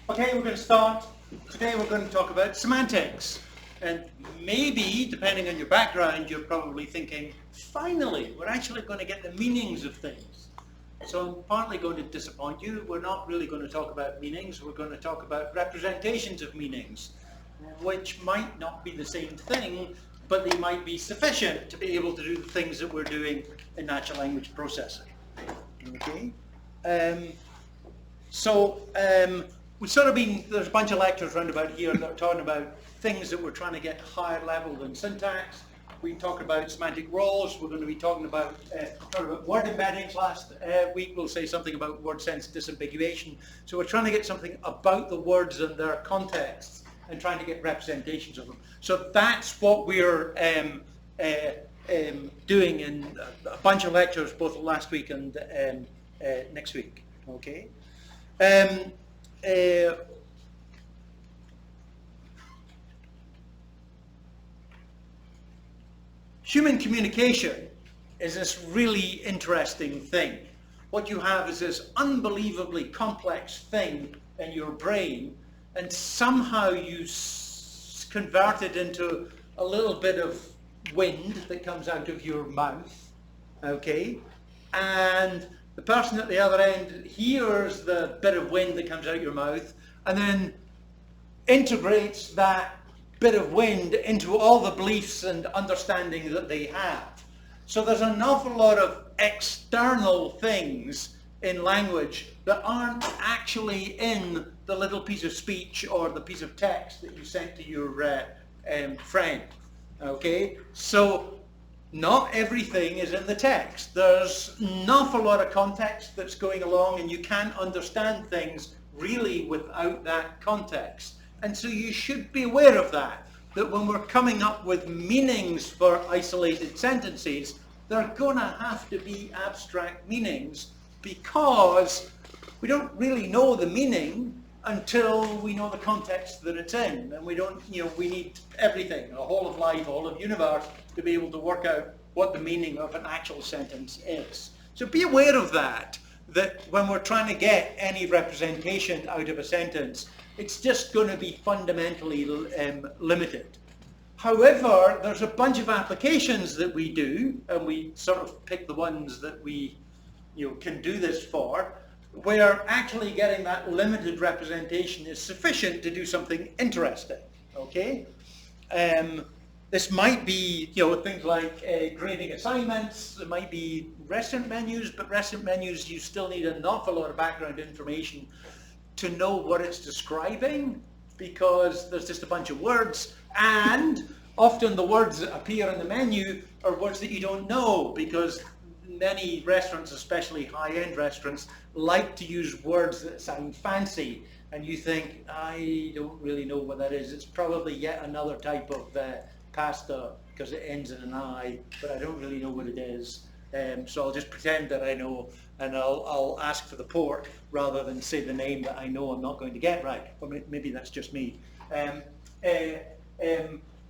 Okay, we're going to start. Today we're going to talk about semantics. And maybe, depending on your background, you're probably thinking, finally, we're actually going to get the meanings of things. So I'm partly going to disappoint you. We're not really going to talk about meanings. We're going to talk about representations of meanings, which might not be the same thing, but they might be sufficient to be able to do the things that we're doing in natural language processing. Okay? We've sort of been, there's a bunch of lectures around about here that are talking about things that we're trying to get higher level than syntax. We talked about semantic roles. We're going to be talking about word embeddings. Last week we'll say something about word sense disambiguation. So we're trying to get something about the words and their contexts and trying to get representations of them. So that's what we're doing in a bunch of lectures, both last week and next week. Okay. Human communication is this really interesting thing. What you have is this unbelievably complex thing in your brain, and somehow you convert it into a little bit of wind that comes out of your mouth, okay? And the person at the other end hears the bit of wind that comes out your mouth and then integrates that bit of wind into all the beliefs and understanding that they have. So there's an awful lot of external things in language that aren't actually in the little piece of speech or the piece of text that you sent to your friend. Okay, so not everything is in the text. There's an awful lot of context that's going along, and you can't understand things really without that context. And so you should be aware of that when we're coming up with meanings for isolated sentences, they're going to have to be abstract meanings, because we don't really know the meaning until we know the context that it's in. And we don't, we need everything, the whole of life, the whole of universe, to be able to work out what the meaning of an actual sentence is. So be aware of that when we're trying to get any representation out of a sentence, it's just going to be fundamentally limited. However, there's a bunch of applications that we do, and we sort of pick the ones that we can do this for, where actually getting that limited representation is sufficient to do something interesting. Okay? This might be things like grading assignments. It might be restaurant menus, but restaurant menus, you still need an awful lot of background information to know what it's describing, because there's just a bunch of words, and often the words that appear in the menu are words that you don't know, because many restaurants, especially high-end restaurants, like to use words that sound fancy, and you think, I don't really know what that is. It's probably yet another type of pasta, because it ends in an I, but I don't really know what it is. So I'll just pretend that I know, and I'll ask for the pork rather than say the name that I know I'm not going to get right. Or maybe that's just me.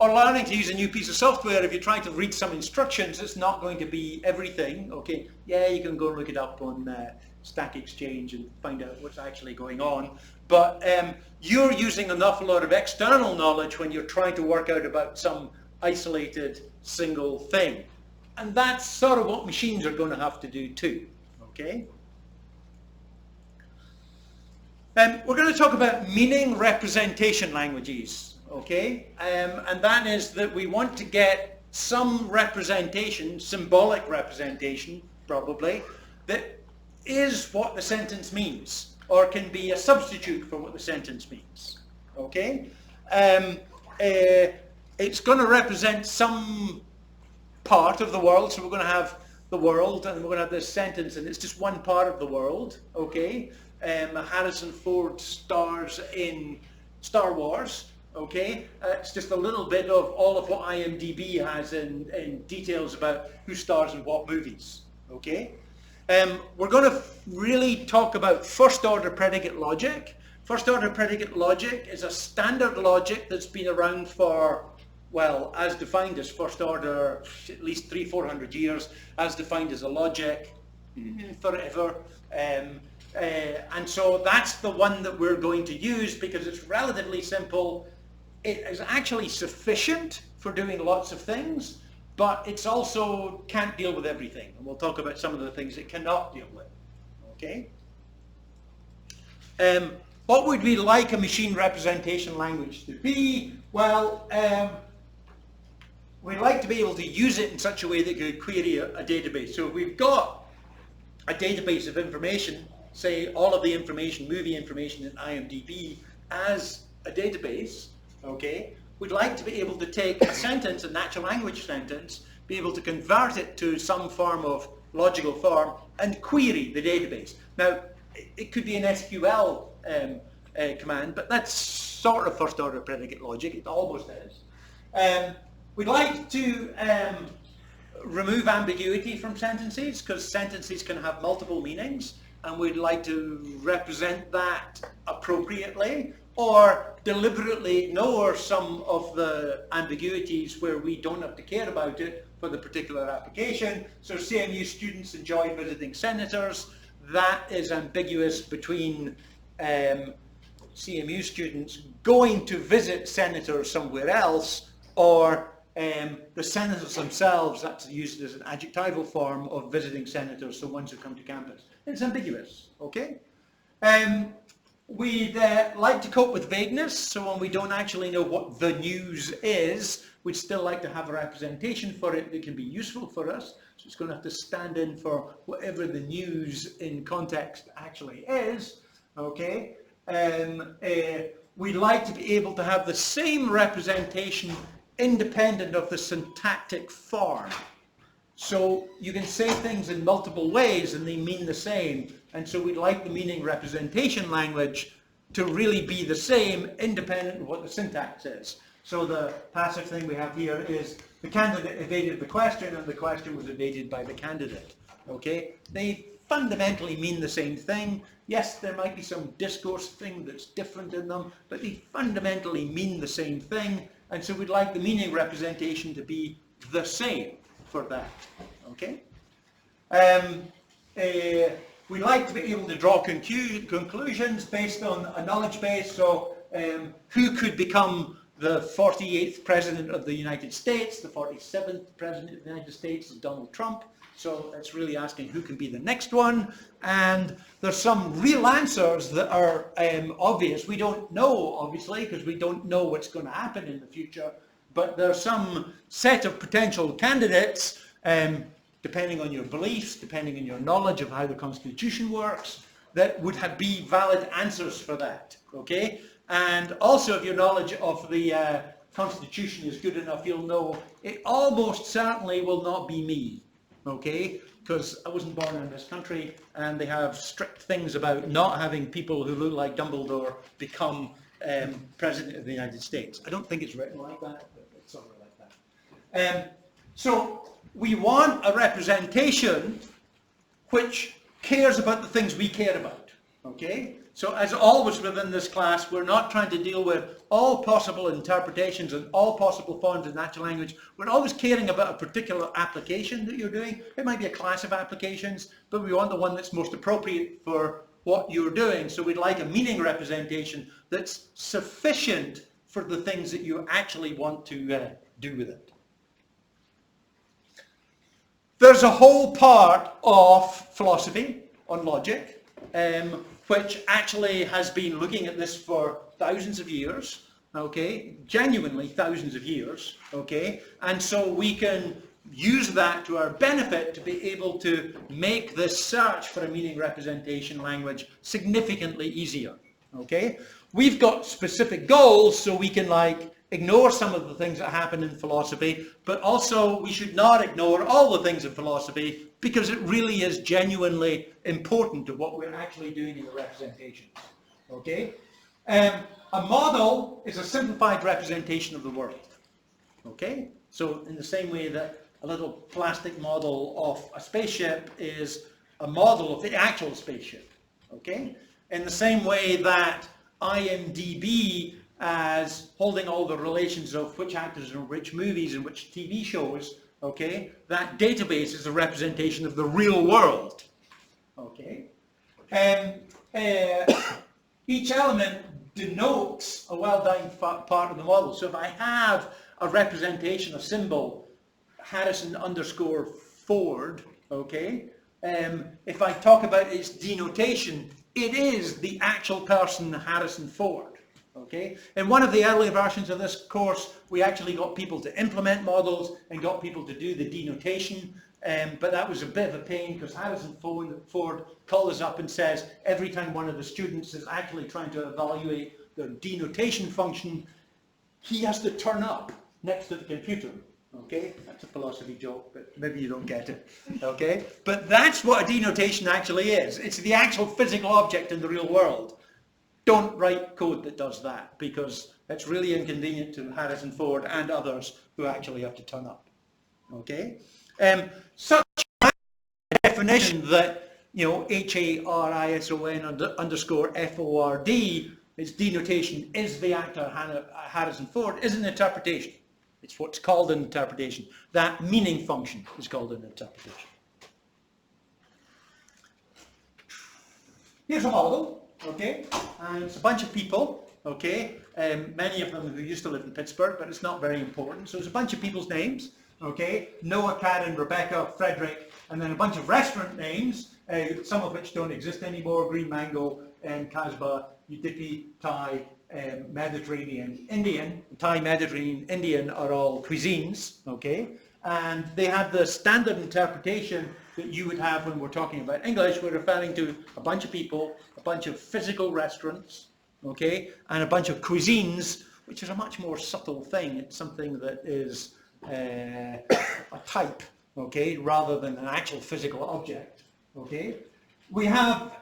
Or learning to use a new piece of software. If you're trying to read some instructions, it's not going to be everything. Okay, yeah, you can go and look it up on Stack Exchange and find out what's actually going on. But you're using an awful lot of external knowledge when you're trying to work out about some isolated single thing. And that's sort of what machines are going to have to do too. Okay? We're going to talk about meaning representation languages. Okay, and that is that we want to get some representation, symbolic representation probably, that is what the sentence means, or can be a substitute for what the sentence means. Okay, it's going to represent some part of the world, so we're going to have the world, and we're going to have this sentence, and it's just one part of the world. Okay, Harrison Ford stars in Star Wars. Okay, it's just a little bit of all of what IMDb has in details about who stars in what movies. Okay, we're going to really talk about first order predicate logic. First order predicate logic is a standard logic that's been around for, well, as defined as first order, at least 300-400 years, as defined as a logic forever. And so that's the one that we're going to use because it's relatively simple. It is actually sufficient for doing lots of things, but it's also can't deal with everything. And we'll talk about some of the things it cannot deal with. Okay? What would we like a machine representation language to be? Well, we'd like to be able to use it in such a way that could query a database. So if we've got a database of information, say all of the information, movie information in IMDb as a database, okay, we'd like to be able to take a sentence, a natural language sentence, be able to convert it to some form of logical form and query the database. Now, it could be an SQL command, but that's sort of first order predicate logic, it almost is. We'd like to remove ambiguity from sentences because sentences can have multiple meanings, and we'd like to represent that appropriately or deliberately ignore some of the ambiguities where we don't have to care about it for the particular application. So CMU students enjoy visiting senators. That is ambiguous between CMU students going to visit senators somewhere else or the senators themselves. That's used as an adjectival form of visiting senators, so ones who come to campus. It's ambiguous, okay? We'd like to cope with vagueness, so when we don't actually know what the news is, we'd still like to have a representation for it that can be useful for us. So it's going to have to stand in for whatever the news in context actually is, okay? We'd like to be able to have the same representation independent of the syntactic form. So you can say things in multiple ways and they mean the same. And so we'd like the meaning representation language to really be the same independent of what the syntax is. So the passive thing we have here is the candidate evaded the question and the question was evaded by the candidate. Okay? They fundamentally mean the same thing. Yes, there might be some discourse thing that's different in them, but they fundamentally mean the same thing. And so we'd like the meaning representation to be the same for that. Okay? We like to be able to draw conclusions based on a knowledge base. So who could become the 48th President of the United States? The 47th President of the United States is Donald Trump. So it's really asking who can be the next one. And there's some real answers that are obvious. We don't know, obviously, because we don't know what's going to happen in the future. But there's some set of potential candidates, depending on your beliefs, depending on your knowledge of how the Constitution works, that would be valid answers for that, okay? And also if your knowledge of the Constitution is good enough, you'll know it almost certainly will not be me, okay? Because I wasn't born in this country and they have strict things about not having people who look like Dumbledore become President of the United States. I don't think it's written like that, but it's sort of like that. So we want a representation which cares about the things we care about, okay? So as always within this class, we're not trying to deal with all possible interpretations and all possible forms of natural language. We're always caring about a particular application that you're doing. It might be a class of applications, but we want the one that's most appropriate for what you're doing. So we'd like a meaning representation that's sufficient for the things that you actually want to do with it. There's a whole part of philosophy on logic, which actually has been looking at this for thousands of years, okay, genuinely thousands of years, okay, and so we can use that to our benefit to be able to make this search for a meaning representation language significantly easier, okay. We've got specific goals so we can ignore some of the things that happen in philosophy, but also we should not ignore all the things in philosophy because it really is genuinely important to what we're actually doing in the representation. Okay? A model is a simplified representation of the world. Okay? So in the same way that a little plastic model of a spaceship is a model of the actual spaceship. Okay? In the same way that IMDb as holding all the relations of which actors in which movies and which TV shows, okay, that database is a representation of the real world, okay. each element denotes a well-defined part of the model. So if I have a representation, a symbol, Harrison underscore Ford, okay, if I talk about its denotation, it is the actual person Harrison Ford. Okay. In one of the earlier versions of this course, we actually got people to implement models and got people to do the denotation, but that was a bit of a pain because Harrison Ford called us up and says every time one of the students is actually trying to evaluate their denotation function, he has to turn up next to the computer. Okay, that's a philosophy joke, but maybe you don't get it. Okay, but that's what a denotation actually is. It's the actual physical object in the real world. Don't write code that does that because it's really inconvenient to Harrison Ford and others who actually have to turn up. Okay, such a definition that, you know, HARISON underscore FORD, its denotation is the actor Harrison Ford, is an interpretation. It's what's called an interpretation. That meaning function is called an interpretation. Here's a model, okay, and it's a bunch of people, okay, many of them who used to live in Pittsburgh, but it's not very important. So it's a bunch of people's names, okay, Noah, Karen, Rebecca, Frederick, and then a bunch of restaurant names, some of which don't exist anymore: Green Mango, Casbah, Udipi, Thai, Mediterranean, Indian. Thai, Mediterranean, Indian are all cuisines, okay? And they have the standard interpretation that you would have when we're talking about English. We're referring to a bunch of people, a bunch of physical restaurants, okay? And a bunch of cuisines, which is a much more subtle thing. It's something that is a type, okay, rather than an actual physical object, okay? We have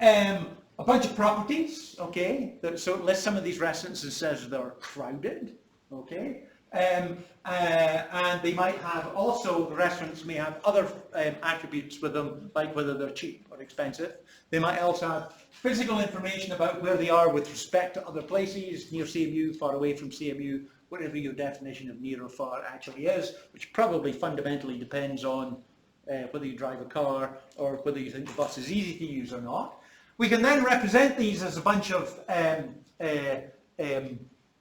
a bunch of properties, okay, so it lists some of these restaurants and says they're crowded, okay, and they might have also, the restaurants may have other attributes with them, like whether they're cheap or expensive. They might also have physical information about where they are with respect to other places, near CMU, far away from CMU, whatever your definition of near or far actually is, which probably fundamentally depends on whether you drive a car or whether you think the bus is easy to use or not. We can then represent these as a bunch of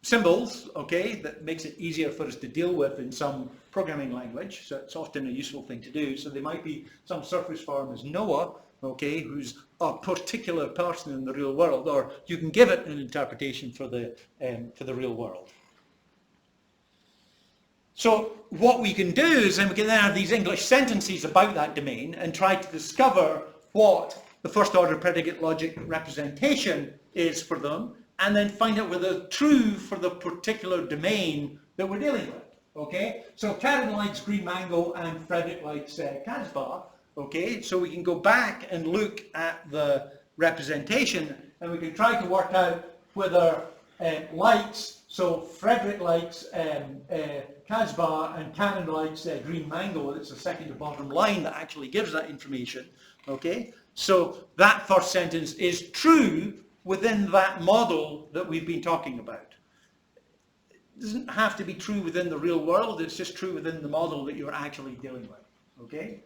symbols, okay, that makes it easier for us to deal with in some programming language, so it's often a useful thing to do. So they might be some surface form as Noah, okay, who's a particular person in the real world, or you can give it an interpretation for the real world. So what we can do is then we can then have these English sentences about that domain and try to discover what the first order predicate logic representation is for them, and then find out whether it's true for the particular domain that we're dealing with. Okay, so Karen likes Green Mango and Frederick likes Casbah. Okay, so we can go back and look at the representation and we can try to work out whether likes, so Frederick likes Casbah and Karen likes Green Mango. It's the second to bottom line that actually gives that information. Okay, so that first sentence is true within that model that we've been talking about. It doesn't have to be true within the real world, it's just true within the model that you're actually dealing with. Okay?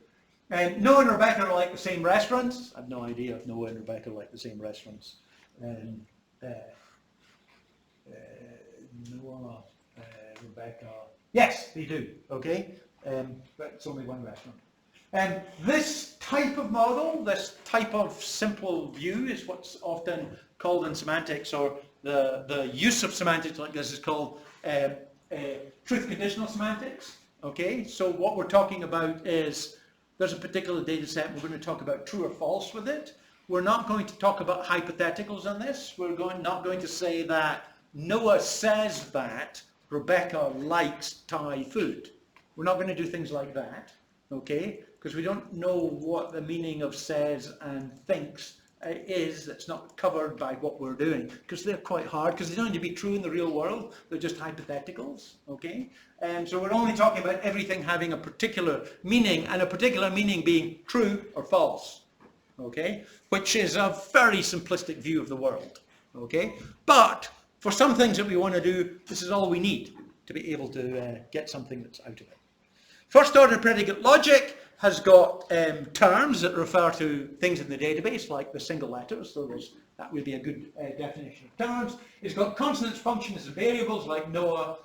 And Noah and Rebecca are like the same restaurants. I have no idea if Noah and Rebecca are like the same restaurants. Noah, Rebecca, yes, they do. Okay? But it's only one restaurant. And this type of model, this type of simple view is what's often called in semantics, or the use of semantics like this is called truth conditional semantics. Okay, so what we're talking about is there's a particular data set, we're going to talk about true or false with it. We're not going to talk about hypotheticals on this. We're not going to say that Noah says that Rebecca likes Thai food. We're not going to do things like that, okay? Because we don't know what the meaning of says and thinks is. That's not covered by what we're doing, because they're quite hard, because they don't need to be true in the real world. They're just hypotheticals, okay? And so we're only talking about everything having a particular meaning, and a particular meaning being true or false, okay? Which is a very simplistic view of the world, okay? But for some things that we want to do, this is all we need to be able to get something that's out of it. First order predicate logic has got terms that refer to things in the database, like the single letters, so that would be a good definition of terms. It's got consonants, functions, and variables, like Noah,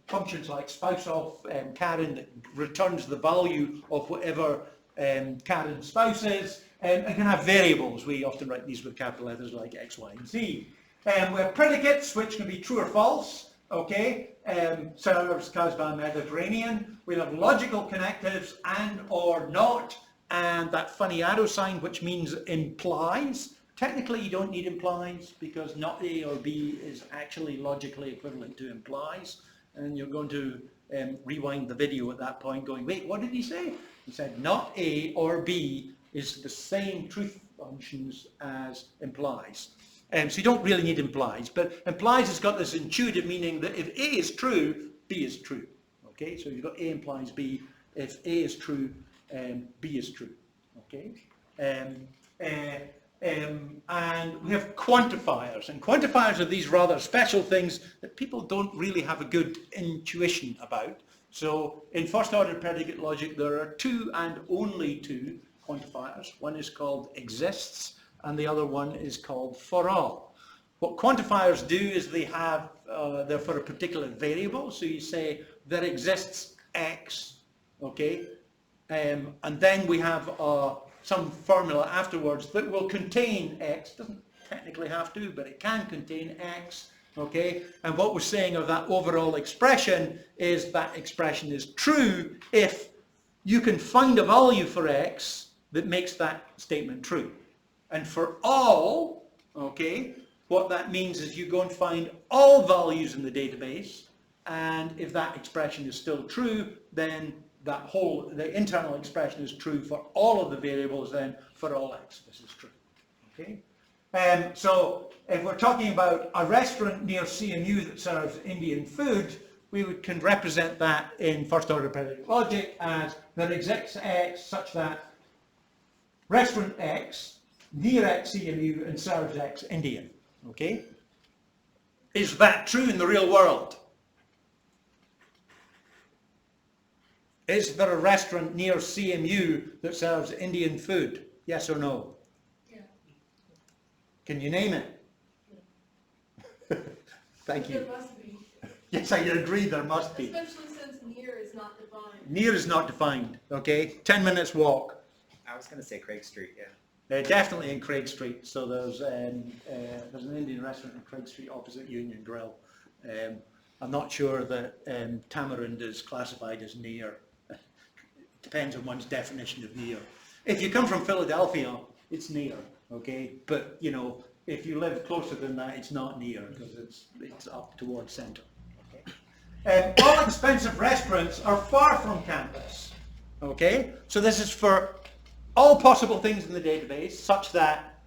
functions like spouse of Karen, that returns the value of whatever Karen's spouse is. It can have variables. We often write these with capital letters, like X, Y, and Z. We have predicates, which can be true or false. Okay, serves Kazban Mediterranean. We'll have logical connectives and or not, and that funny arrow sign, which means implies. Technically, you don't need implies, because not A or B is actually logically equivalent to implies. And you're going to rewind the video at that point going, wait, what did he say? He said not A or B is the same truth functions as implies. So you don't really need implies, but implies has got this intuitive meaning that if A is true, B is true. Okay, so you've got A implies B. If A is true, B is true. Okay, and we have quantifiers, and quantifiers are these rather special things that people don't really have a good intuition about. So in first-order predicate logic, there are two and only two quantifiers. One is called exists, and the other one is called for all. What quantifiers do is they have, they're for a particular variable. So you say there exists X, okay, and then we have some formula afterwards that will contain X. Doesn't technically have to, but it can contain X, okay. And what we're saying of that overall expression is that expression is true if you can find a value for X that makes that statement true. And for all, okay, what that means is you go and find all values in the database, and if that expression is still true, then the internal expression is true for all of the variables, then for all X, this is true, okay? So if we're talking about a restaurant near CMU that serves Indian food, we can represent that in first order predicate logic as there exists X such that restaurant X near X CMU and serves X Indian, okay? Is that true in the real world? Is there a restaurant near CMU that serves Indian food? Yes or no? Yeah. Can you name it? Yeah. Thank you. There must be. Yes, I agree there must be. Especially since near is not defined. Near is not defined, okay? 10 minutes walk. I was going to say Craig Street, yeah. Definitely in Craig Street. So there's an Indian restaurant in Craig Street opposite Union Grill. I'm not sure that Tamarind is classified as near. Depends on one's definition of near. If you come from Philadelphia, it's near, okay? But, you know, if you live closer than that, it's not near because it's up towards centre. Okay? All expensive restaurants are far from campus, okay? So this is for all possible things in the database such that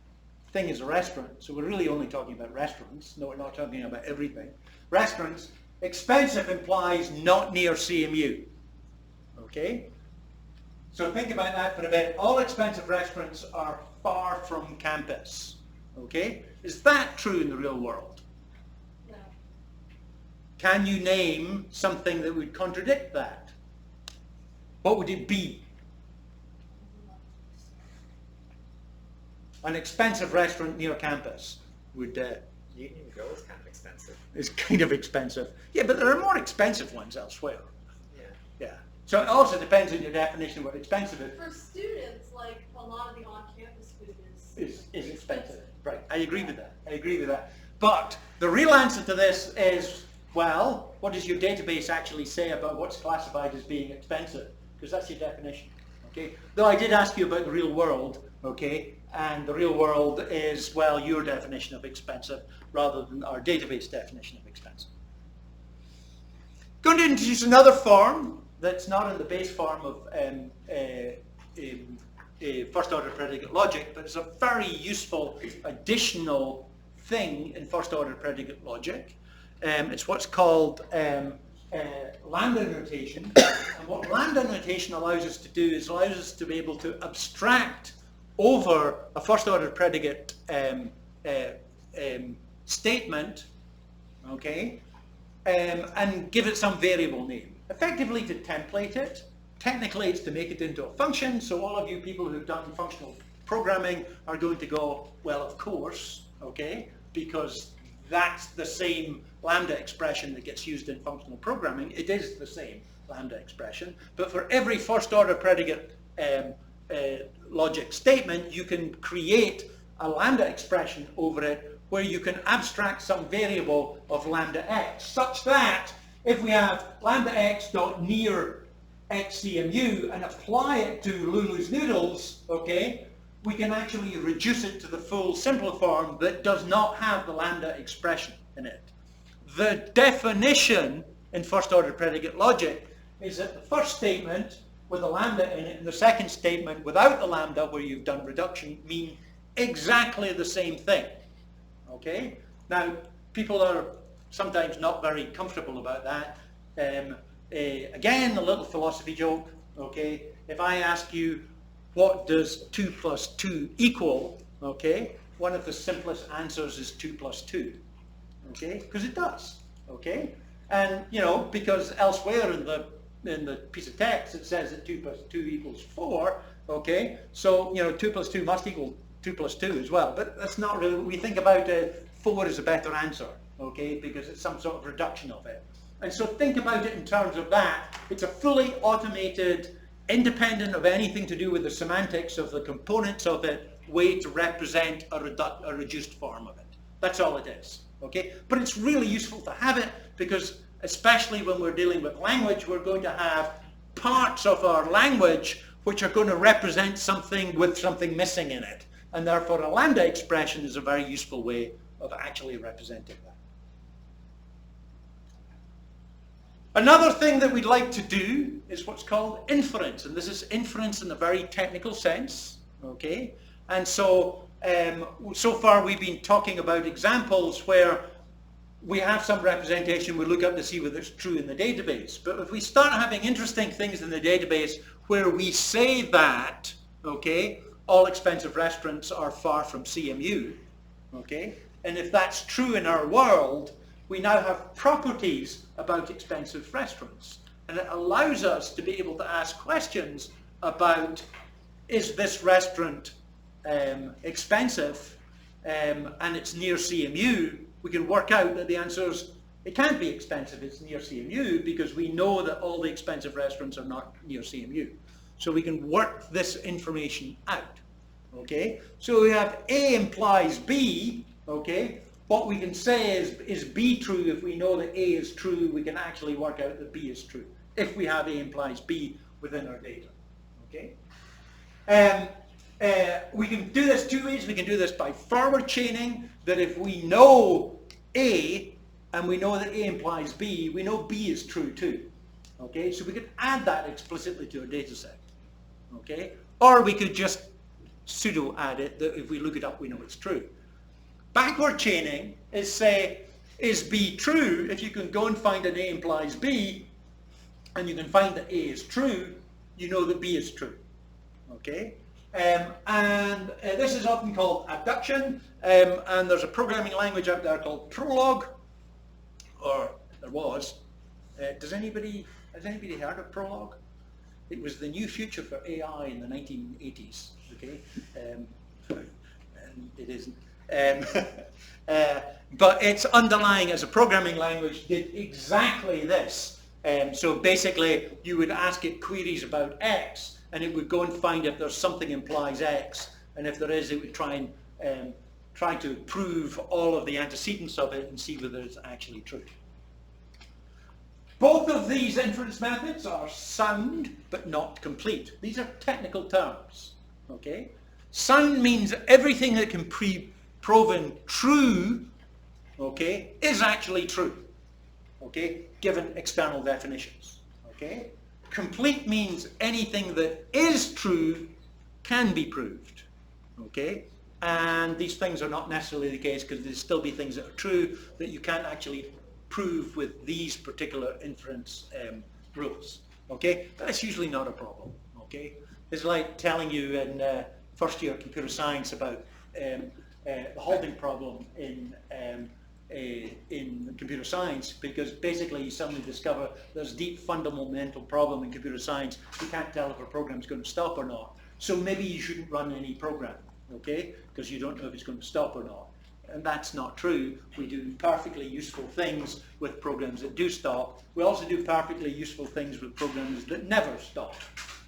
thing is a restaurant. So we're really only talking about restaurants. No, we're not talking about everything. Restaurants. Expensive implies not near CMU, okay? So think about that for a bit. All expensive restaurants are far from campus, okay? Is that true in the real world? No. Can you name something that would contradict that? What would it be? An expensive restaurant near campus would... Union Grill is kind of expensive. It's kind of expensive. Yeah, but there are more expensive ones elsewhere. Yeah. Yeah. So it also depends on your definition of what expensive is. For students, like a lot of the on-campus food Is expensive. Right. I agree with that. I agree with that. But the real answer to this is, well, what does your database actually say about what's classified as being expensive? Because that's your definition. Okay. Though I did ask you about the real world. Okay. And the real world is, well, your definition of expensive rather than our database definition of expensive. Going to introduce another form that's not in the base form of first order predicate logic, but it's a very useful additional thing in first order predicate logic. It's what's called lambda notation. And what lambda notation allows us to do is allows us to be able to abstract over a first order predicate statement, okay, and give it some variable name. Effectively to template it, technically it's to make it into a function, so all of you people who've done functional programming are going to go, well, of course, okay, because that's the same lambda expression that gets used in functional programming. It is the same lambda expression, but for every first order predicate logic statement, you can create a lambda expression over it where you can abstract some variable of lambda x, such that if we have lambda x dot near xcmu and apply it to Lulu's noodles, okay, we can actually reduce it to the full simple form that does not have the lambda expression in it. The definition in first order predicate logic is that the first statement with a lambda in it and the second statement without the lambda, where you've done reduction, mean exactly the same thing. Okay? Now, people are sometimes not very comfortable about that. Again, a little philosophy joke. Okay? If I ask you, what does 2 plus 2 equal? Okay? One of the simplest answers is 2 plus 2. Okay? Because it does. Okay? And, you know, because elsewhere in the piece of text it says that 2 plus 2 equals 4. Okay? So, you know, 2 plus 2 must equal 2 plus 2 as well. But that's not really, we think about 4 as a better answer. Okay? Because it's some sort of reduction of it. And so think about it in terms of that. It's a fully automated, independent of anything to do with the semantics of the components of it, way to represent a reduced form of it. That's all it is. Okay? But it's really useful to have it because, especially when we're dealing with language, we're going to have parts of our language which are going to represent something with something missing in it. And therefore a lambda expression is a very useful way of actually representing that. Another thing that we'd like to do is what's called inference, and this is inference in a very technical sense, okay? And so, so far we've been talking about examples where we have some representation, we look up to see whether it's true in the database. But if we start having interesting things in the database where we say that, okay, all expensive restaurants are far from CMU, okay, and if that's true in our world, we now have properties about expensive restaurants. And it allows us to be able to ask questions about, is this restaurant expensive and it's near CMU? We can work out that the answer is, it can't be expensive, it's near CMU, because we know that all the expensive restaurants are not near CMU. So we can work this information out, okay? So we have A implies B, okay? What we can say is B true? If we know that A is true, we can actually work out that B is true, if we have A implies B within our data, okay? We can do this two ways. We can do this by forward chaining, that if we know A, and we know that A implies B, we know B is true too, okay? So we could add that explicitly to our data set, okay? Or we could just pseudo add it, that if we look it up, we know it's true. Backward chaining is say, is B true? If you can go and find an A implies B, and you can find that A is true, you know that B is true, okay? This is often called abduction, and there's a programming language out there called Prolog, or there was. Has anybody heard of Prolog? It was the new future for AI in the 1980s, okay? And it isn't. But its underlying as a programming language did exactly this. So basically you would ask it queries about X, and it would go and find if there's something implies X, and if there is, it would try to prove all of the antecedents of it and see whether it's actually true. Both of these inference methods are sound but not complete. These are technical terms, okay? Sound means everything that can be proven true, okay, is actually true, okay, given external definitions, okay? Complete means anything that is true can be proved, okay? And these things are not necessarily the case, because there'll still be things that are true that you can't actually prove with these particular inference rules, okay? But that's usually not a problem, okay? It's like telling you in first year computer science about the holding problem in in computer science, because basically you suddenly discover there's a deep fundamental problem in computer science. You can't tell if a program's going to stop or not. So maybe you shouldn't run any program, okay? Because you don't know if it's going to stop or not. And that's not true. We do perfectly useful things with programs that do stop. We also do perfectly useful things with programs that never stop.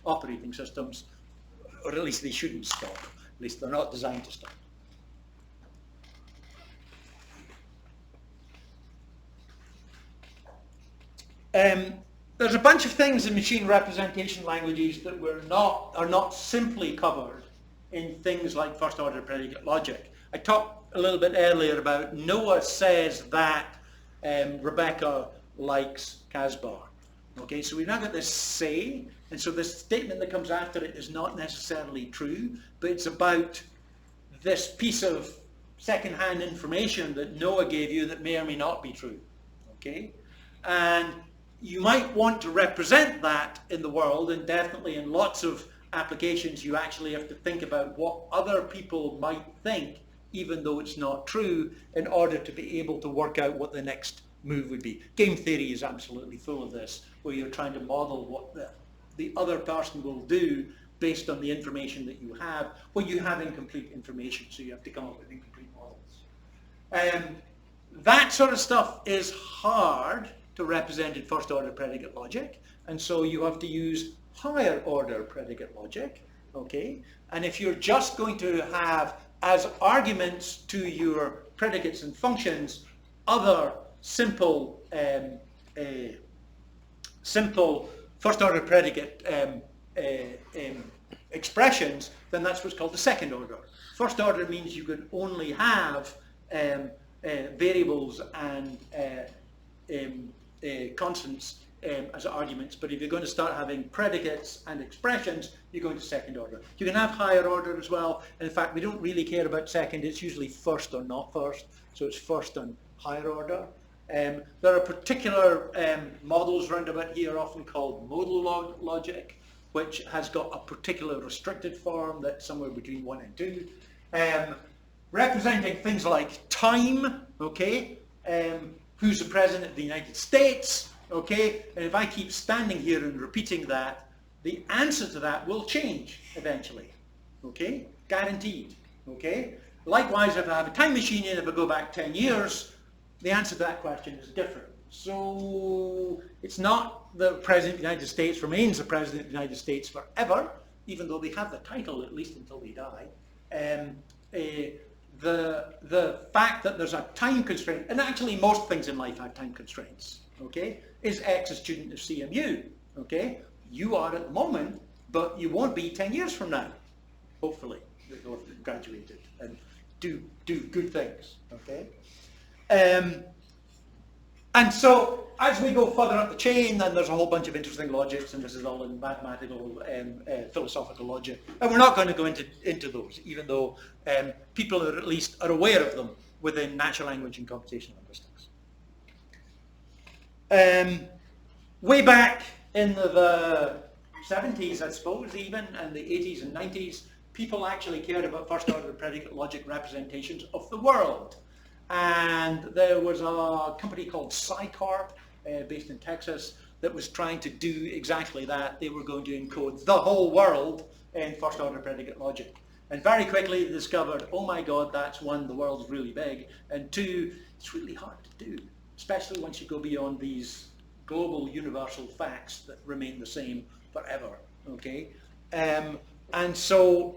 Operating systems, or at least they shouldn't stop. At least they're not designed to stop. There's a bunch of things in machine representation languages that are not simply covered in things like first-order predicate logic. I talked a little bit earlier about Noah says that Rebecca likes Casbar. Okay, so we've now got this say, and so this statement that comes after it is not necessarily true, but it's about this piece of second-hand information that Noah gave you that may or may not be true. Okay, and you might want to represent that in the world, and definitely in lots of applications you actually have to think about what other people might think, even though it's not true, in order to be able to work out what the next move would be. Game theory is absolutely full of this, where you're trying to model what the other person will do based on the information that you have, when you have incomplete information, so you have to come up with incomplete models. That sort of stuff is hard to represent in first-order predicate logic, and so you have to use higher-order predicate logic, okay? And if you're just going to have as arguments to your predicates and functions other simple first-order predicate expressions, then that's what's called the second order. First order means you can only have variables and constants as arguments, but if you're going to start having predicates and expressions, you're going to second order. You can have higher order as well, and in fact we don't really care about second, it's usually first or not first, so it's first and higher order. There are particular models round about here, often called modal logic, which has got a particular restricted form that's somewhere between 1 and 2. Representing things like time, okay, who's the President of the United States, okay, and if I keep standing here and repeating that, the answer to that will change eventually, okay, guaranteed, okay. Likewise, if I have a time machine and if I go back 10 years, the answer to that question is different. So it's not the President of the United States remains the President of the United States forever, even though they have the title at least until they die. The fact that there's a time constraint, and actually most things in life have time constraints, okay, is X a student of CMU, okay? You are at the moment, but you won't be 10 years from now, hopefully, you'll have graduated and do good things, okay? And so as we go further up the chain, then there's a whole bunch of interesting logics, and this is all in mathematical, philosophical logic. And we're not going to go into those, even though people at least are aware of them within natural language and computational linguistics. Way back in the 70s, I suppose, even, and the 80s and 90s, people actually cared about first-order predicate logic representations of the world. And there was a company called Sci-Corp, based in Texas, that was trying to do exactly that. They were going to encode the whole world in first-order predicate logic. And very quickly they discovered, oh my God, that's one, the world's really big, and two, it's really hard to do, especially once you go beyond these global universal facts that remain the same forever, okay? And so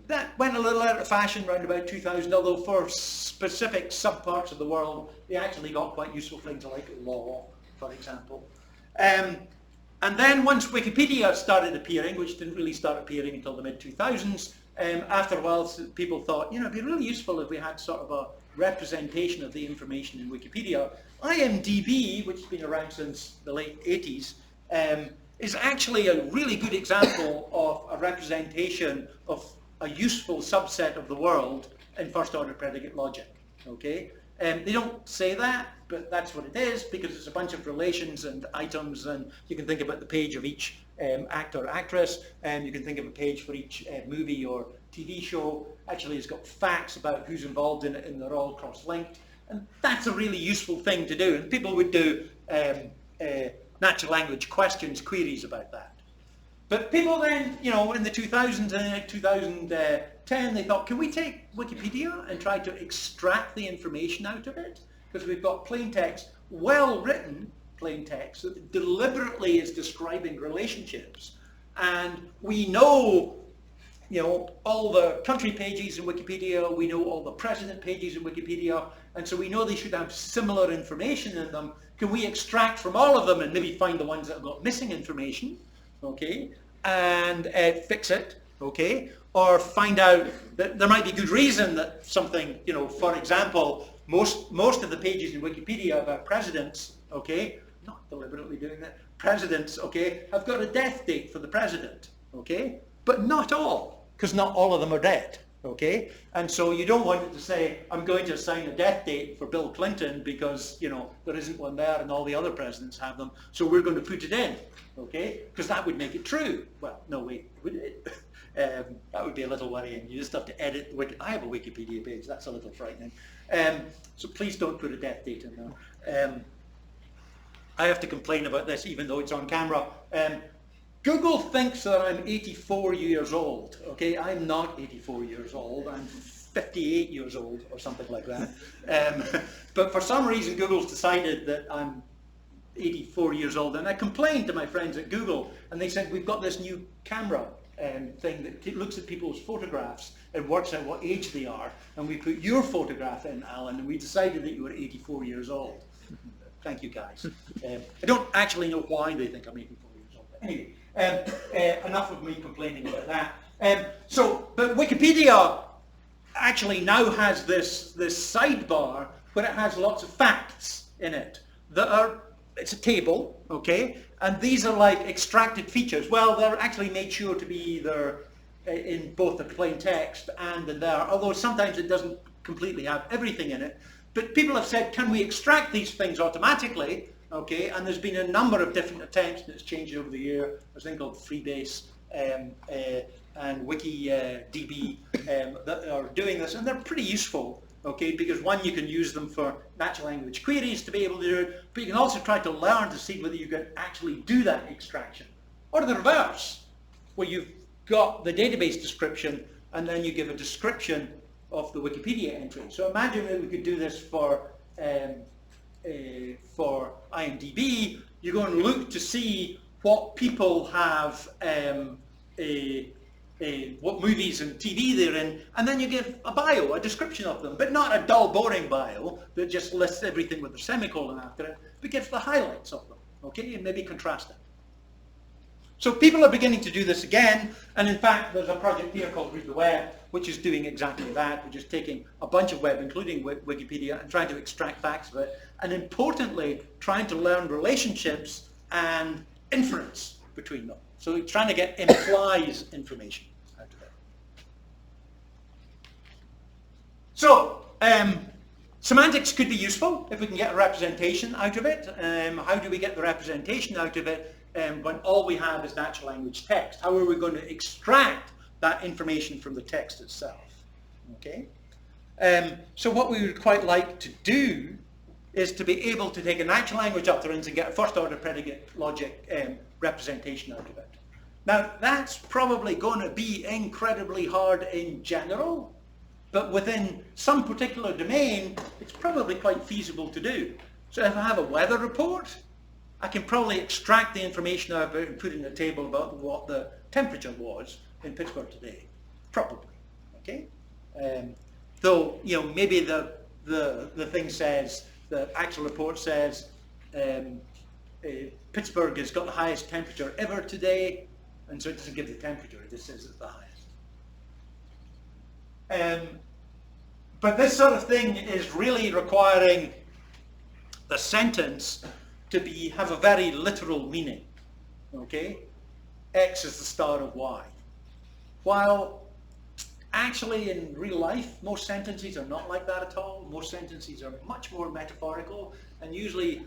that went a little out of fashion around about 2000, although for specific subparts of the world, they actually got quite useful things like law, for example. And then once Wikipedia started appearing, which didn't really start appearing until the mid-2000s, after a while people thought, you know, it'd be really useful if we had sort of a representation of the information in Wikipedia. IMDb, which has been around since the late 80s, is actually a really good example of a representation of a useful subset of the world in first-order predicate logic, okay? They don't say that, but that's what it is, because it's a bunch of relations and items, and you can think about the page of each actor or actress, and you can think of a page for each movie or TV show actually has got facts about who's involved in it, and they're all cross-linked. And that's a really useful thing to do. And people would do natural language questions, queries about that. But people then, you know, in the 2000s and 2010, they thought, can we take Wikipedia and try to extract the information out of it? Because we've got plain text, well-written plain text, that deliberately is describing relationships. And we know, you know, all the country pages in Wikipedia, we know all the president pages in Wikipedia, and so we know they should have similar information in them. Can we extract from all of them and maybe find the ones that have got missing information, okay, and fix it, okay, or find out that there might be good reason that something, you know, for example, most of the pages in Wikipedia about presidents, okay, not deliberately doing that, presidents, okay, have got a death date for the president, okay, but not all, because not all of them are dead, okay, and so you don't want it to say, I'm going to assign a death date for Bill Clinton because, you know, there isn't one there and all the other presidents have them, so we're going to put it in, okay, because that would make it true. Well, no, wait, would it? That would be a little worrying. You just have to edit. I have a Wikipedia page. That's a little frightening. So please don't put a death date in there. I have to complain about this even though it's on camera. Google thinks that I'm 84 years old. Okay, I'm not 84 years old. I'm 58 years old or something like that. But for some reason, Google's decided that I'm 84 years old, and I complained to my friends at Google, and they said, we've got this new camera thing that looks at people's photographs and works out what age they are, and we put your photograph in, Alan, and we decided that you were 84 years old. Thank you, guys. I don't actually know why they think I'm 84 years old, but anyway, enough of me complaining about that. But Wikipedia actually now has this sidebar where it has lots of facts in it that are, it's a table, okay, and these are like extracted features. Well, they're actually made sure to be either in both the plain text and in there, although sometimes it doesn't completely have everything in it. But people have said, can we extract these things automatically? Okay, and there's been a number of different attempts, and it's changed over the year. There's a thing called Freebase and WikiDB that are doing this, and they're pretty useful. Okay, because one, you can use them for natural language queries to be able to do it, but you can also try to learn to see whether you can actually do that extraction. Or the reverse, where you've got the database description and then you give a description of the Wikipedia entry. So imagine that we could do this for IMDb. You go and look to see what people have what movies and TV they're in, and then you give a bio, a description of them, but not a dull, boring bio that just lists everything with a semicolon after it, but gives the highlights of them, okay, and maybe contrast it. So people are beginning to do this again, and in fact there's a project here called Read the Web, which is doing exactly that. We're just taking a bunch of web, including Wikipedia, and trying to extract facts of it, and importantly, trying to learn relationships and inference between them. So we're trying to get implies information out of it. So semantics could be useful if we can get a representation out of it. How do we get the representation out of it when all we have is natural language text? How are we going to extract that information from the text itself? Okay. So what we would quite like to do is to be able to take a natural language utterance and get a first order predicate logic representation out of it. Now that's probably going to be incredibly hard in general, but within some particular domain it's probably quite feasible to do. So if I have a weather report, I can probably extract the information out of it and put it in a table about what the temperature was in Pittsburgh today. Probably. Okay? Though, you know, maybe the thing says, the actual report says Pittsburgh has got the highest temperature ever today, and so it doesn't give the temperature, it just says it's the highest. But this sort of thing is really requiring the sentence to have a very literal meaning. Okay? X is the star of Y. While actually in real life, most sentences are not like that at all. Most sentences are much more metaphorical, and usually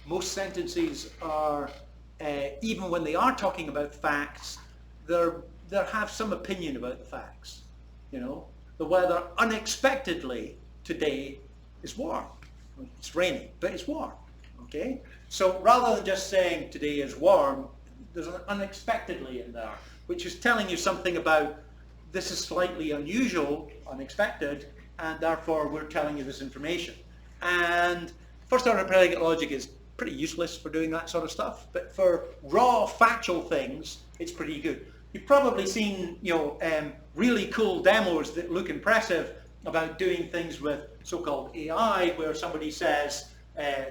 most sentences are, even when they are talking about facts, they're they have some opinion about the facts. You know, the weather unexpectedly today is warm. It's raining, but it's warm. Okay? So rather than just saying today is warm, there's an unexpectedly in there, which is telling you something about this is slightly unusual, unexpected, and therefore we're telling you this information. And first order predicate logic is pretty useless for doing that sort of stuff, but for raw factual things, it's pretty good. You've probably seen, you know, really cool demos that look impressive about doing things with so-called AI, where somebody says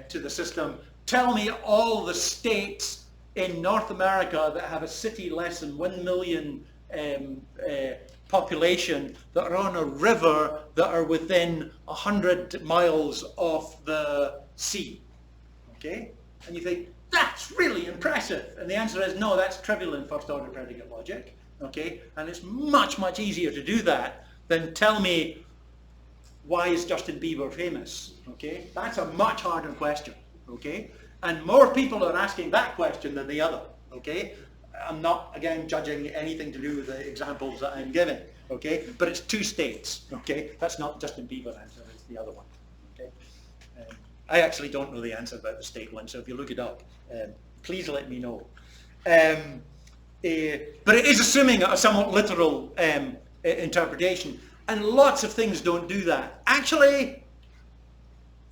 to the system, tell me all the states in North America that have a city less than 1 million population that are on a river that are within 100 miles of the sea. Okay? And you think, that's really impressive. And the answer is, no, that's trivial in first order predicate logic. Okay? And it's much, much easier to do that than tell me, why is Justin Bieber famous? Okay? That's a much harder question. Okay? And more people are asking that question than the other. Okay? I'm not, again, judging anything to do with the examples that I'm giving. Okay? But it's 2 states. Okay? That's not Justin Bieber's answer, it's the other one. Okay? I actually don't know the answer about the state one, so if you look it up, please let me know. But it is assuming a somewhat literal interpretation, and lots of things don't do that. Actually,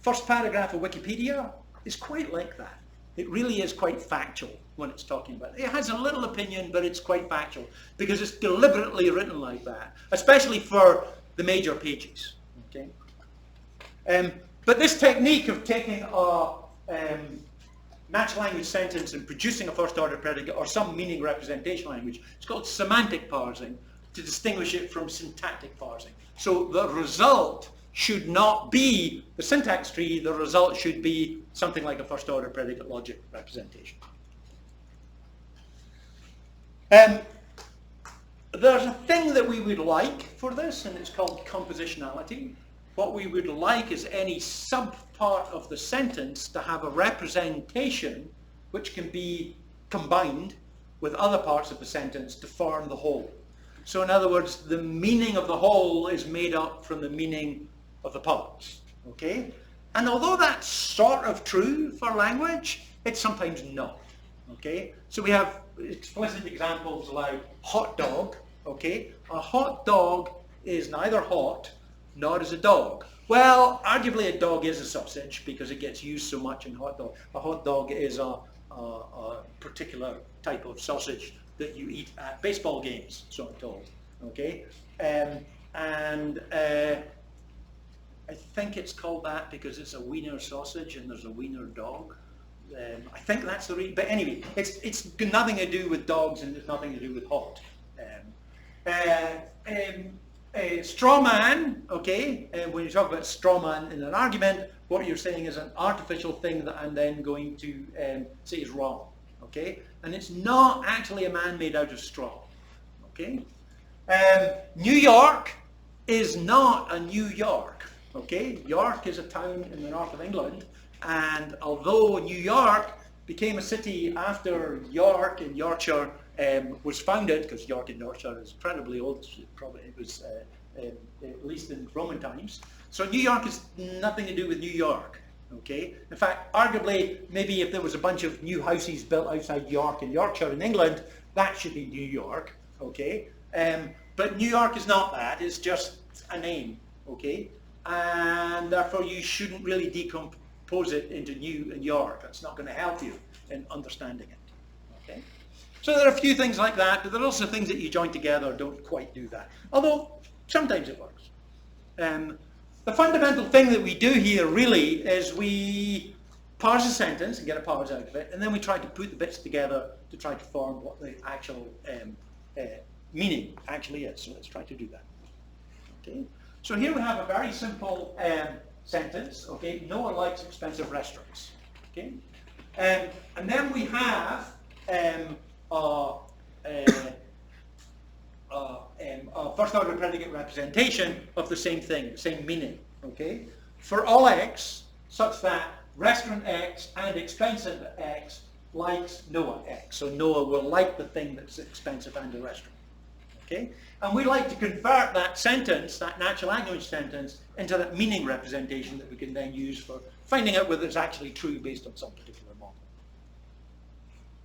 first paragraph of Wikipedia is quite like that. It really is quite factual when it's talking about it. It has a little opinion, but it's quite factual, because it's deliberately written like that, especially for the major pages. Okay? But this technique of taking a natural language sentence and producing a first order predicate or some meaning representation language, it's called semantic parsing, to distinguish it from syntactic parsing. So the result should not be the syntax tree, the result should be something like a first order predicate logic representation. There's a thing that we would like for this, and it's called compositionality. What we would like is any subpart of the sentence to have a representation which can be combined with other parts of the sentence to form the whole. So in other words, the meaning of the whole is made up from the meaning of the parts. Okay? And although that's sort of true for language, it's sometimes not. Okay? So we have explicit examples like hot dog. Okay? A hot dog is neither hot nor is a dog. Well, arguably a dog is a sausage because it gets used so much in hot dog. A hot dog is a particular type of sausage that you eat at baseball games, so I'm told. Okay? I think it's called that because it's a wiener sausage and there's a wiener dog. I think that's the reason. But anyway, it's got nothing to do with dogs and it's nothing to do with hot. Straw man, okay, when you talk about straw man in an argument, what you're saying is an artificial thing that I'm then going to say is wrong, okay? And it's not actually a man made out of straw, okay? New York is not a New York, okay? York is a town in the north of England, and although New York became a city after York in Yorkshire was founded, because York in Yorkshire is incredibly old, it was at least in Roman times. So New York has nothing to do with New York, okay? In fact, arguably, maybe if there was a bunch of new houses built outside York in Yorkshire in England, that should be New York, okay? But New York is not that, it's just a name, okay? And therefore you shouldn't really decompose it into New and York. That's not going to help you in understanding it, okay? So there are a few things like that, but there are also things that you join together don't quite do that. Although, sometimes it works. The fundamental thing that we do here really is we parse a sentence and get a parse out of it, and then we try to put the bits together to try to form what the actual meaning actually is. So let's try to do that. Okay. So here we have a very simple sentence. Okay. No one likes expensive restaurants. Okay. And then we have a first order predicate representation of the same thing, the same meaning, okay? For all x, such that restaurant x and expensive x likes Noah x. So Noah will like the thing that's expensive and a restaurant, Okay? And we like to convert that sentence, that natural language sentence, into that meaning representation that we can then use for finding out whether it's actually true based on some particular model.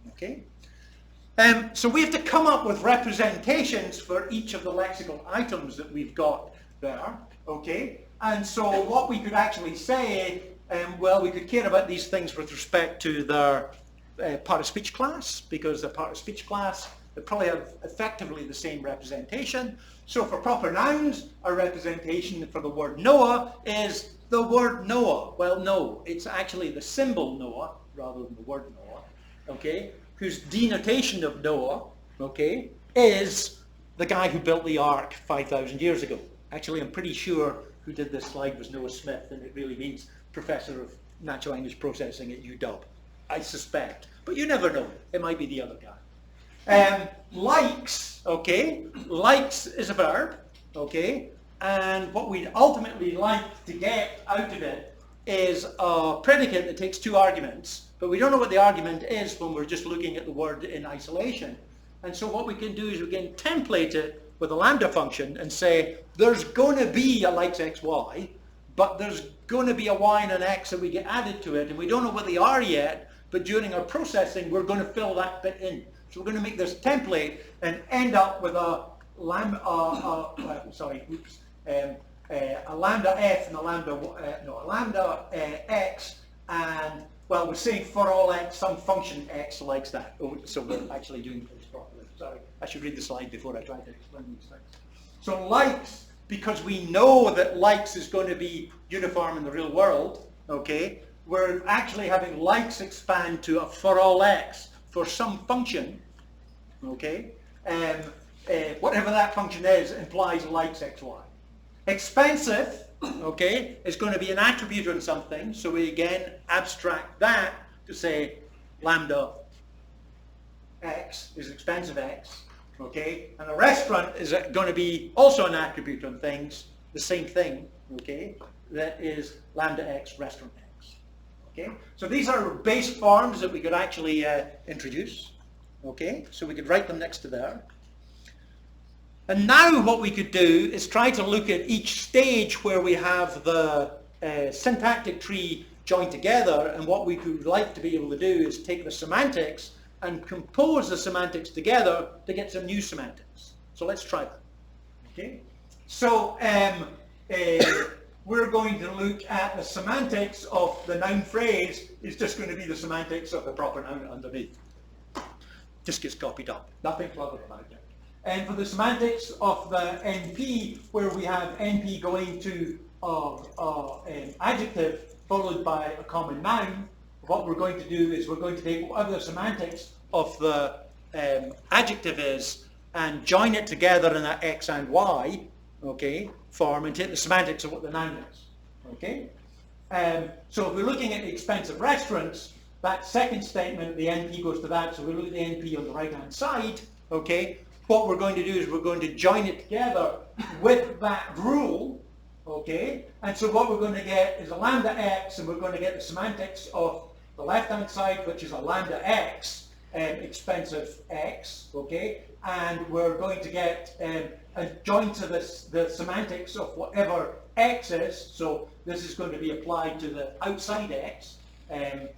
Okay? So we have to come up with representations for each of the lexical items that we've got there. Okay? And so what we could actually say, well, we could care about these things with respect to their part of speech class, because the part of speech class, they probably have effectively the same representation. So for proper nouns, our representation for the word Noah is the word Noah. Well, no, it's actually the symbol Noah rather than the word Noah, okay, whose denotation of Noah, okay, is the guy who built the ark 5,000 years ago. Actually, I'm pretty sure who did this slide was Noah Smith, and it really means Professor of Natural Language Processing at UW, I suspect. But you never know. It might be the other guy. Likes, okay, likes is a verb, okay, and what we'd ultimately like to get out of it is a predicate that takes two arguments, but we don't know what the argument is when we're just looking at the word in isolation. And so what we can do is we can template it with a lambda function and say there's going to be a likes xy, but there's going to be a y and an x that we get added to it, and we don't know what they are yet, but during our processing we're going to fill that bit in. So we're going to make this template and end up with a lambda, a lambda f and a lambda x, and well, we're saying for all x, some function x likes that. Oh, so we're actually doing this properly. Sorry, I should read the slide before I try to explain these things. So likes, because we know that likes is going to be uniform in the real world, okay, we're actually having likes expand to a for all x for some function, okay, whatever that function is implies likes xy. Expensive, okay, is going to be an attribute on something, so we again abstract that to say lambda x is expensive x, okay, and a restaurant is going to be also an attribute on things, the same thing, okay, that is lambda x restaurant x. Okay, so these are base forms that we could actually introduce. Okay, so we could write them next to there. And now what we could do is try to look at each stage where we have the syntactic tree joined together, and what we would like to be able to do is take the semantics and compose the semantics together to get some new semantics. So let's try that. Okay, so we're going to look at the semantics of the noun phrase is just going to be the semantics of the proper noun underneath. Just gets copied up. Nothing clever about it. And for the semantics of the NP, where we have NP going to an adjective followed by a common noun, what we're going to do is we're going to take whatever the semantics of the adjective is and join it together in that x and y, okay, form, and take the semantics of what the noun is. Okay? So if we're looking at expensive restaurants, that second statement, the NP goes to that, so we look at the NP on the right-hand side, okay? What we're going to do is we're going to join it together with that rule, okay? And so what we're going to get is a lambda x, and we're going to get the semantics of the left-hand side, which is a lambda x, expensive x, okay? And we're going to get a join to the semantics of whatever x is, so this is going to be applied to the outside x, and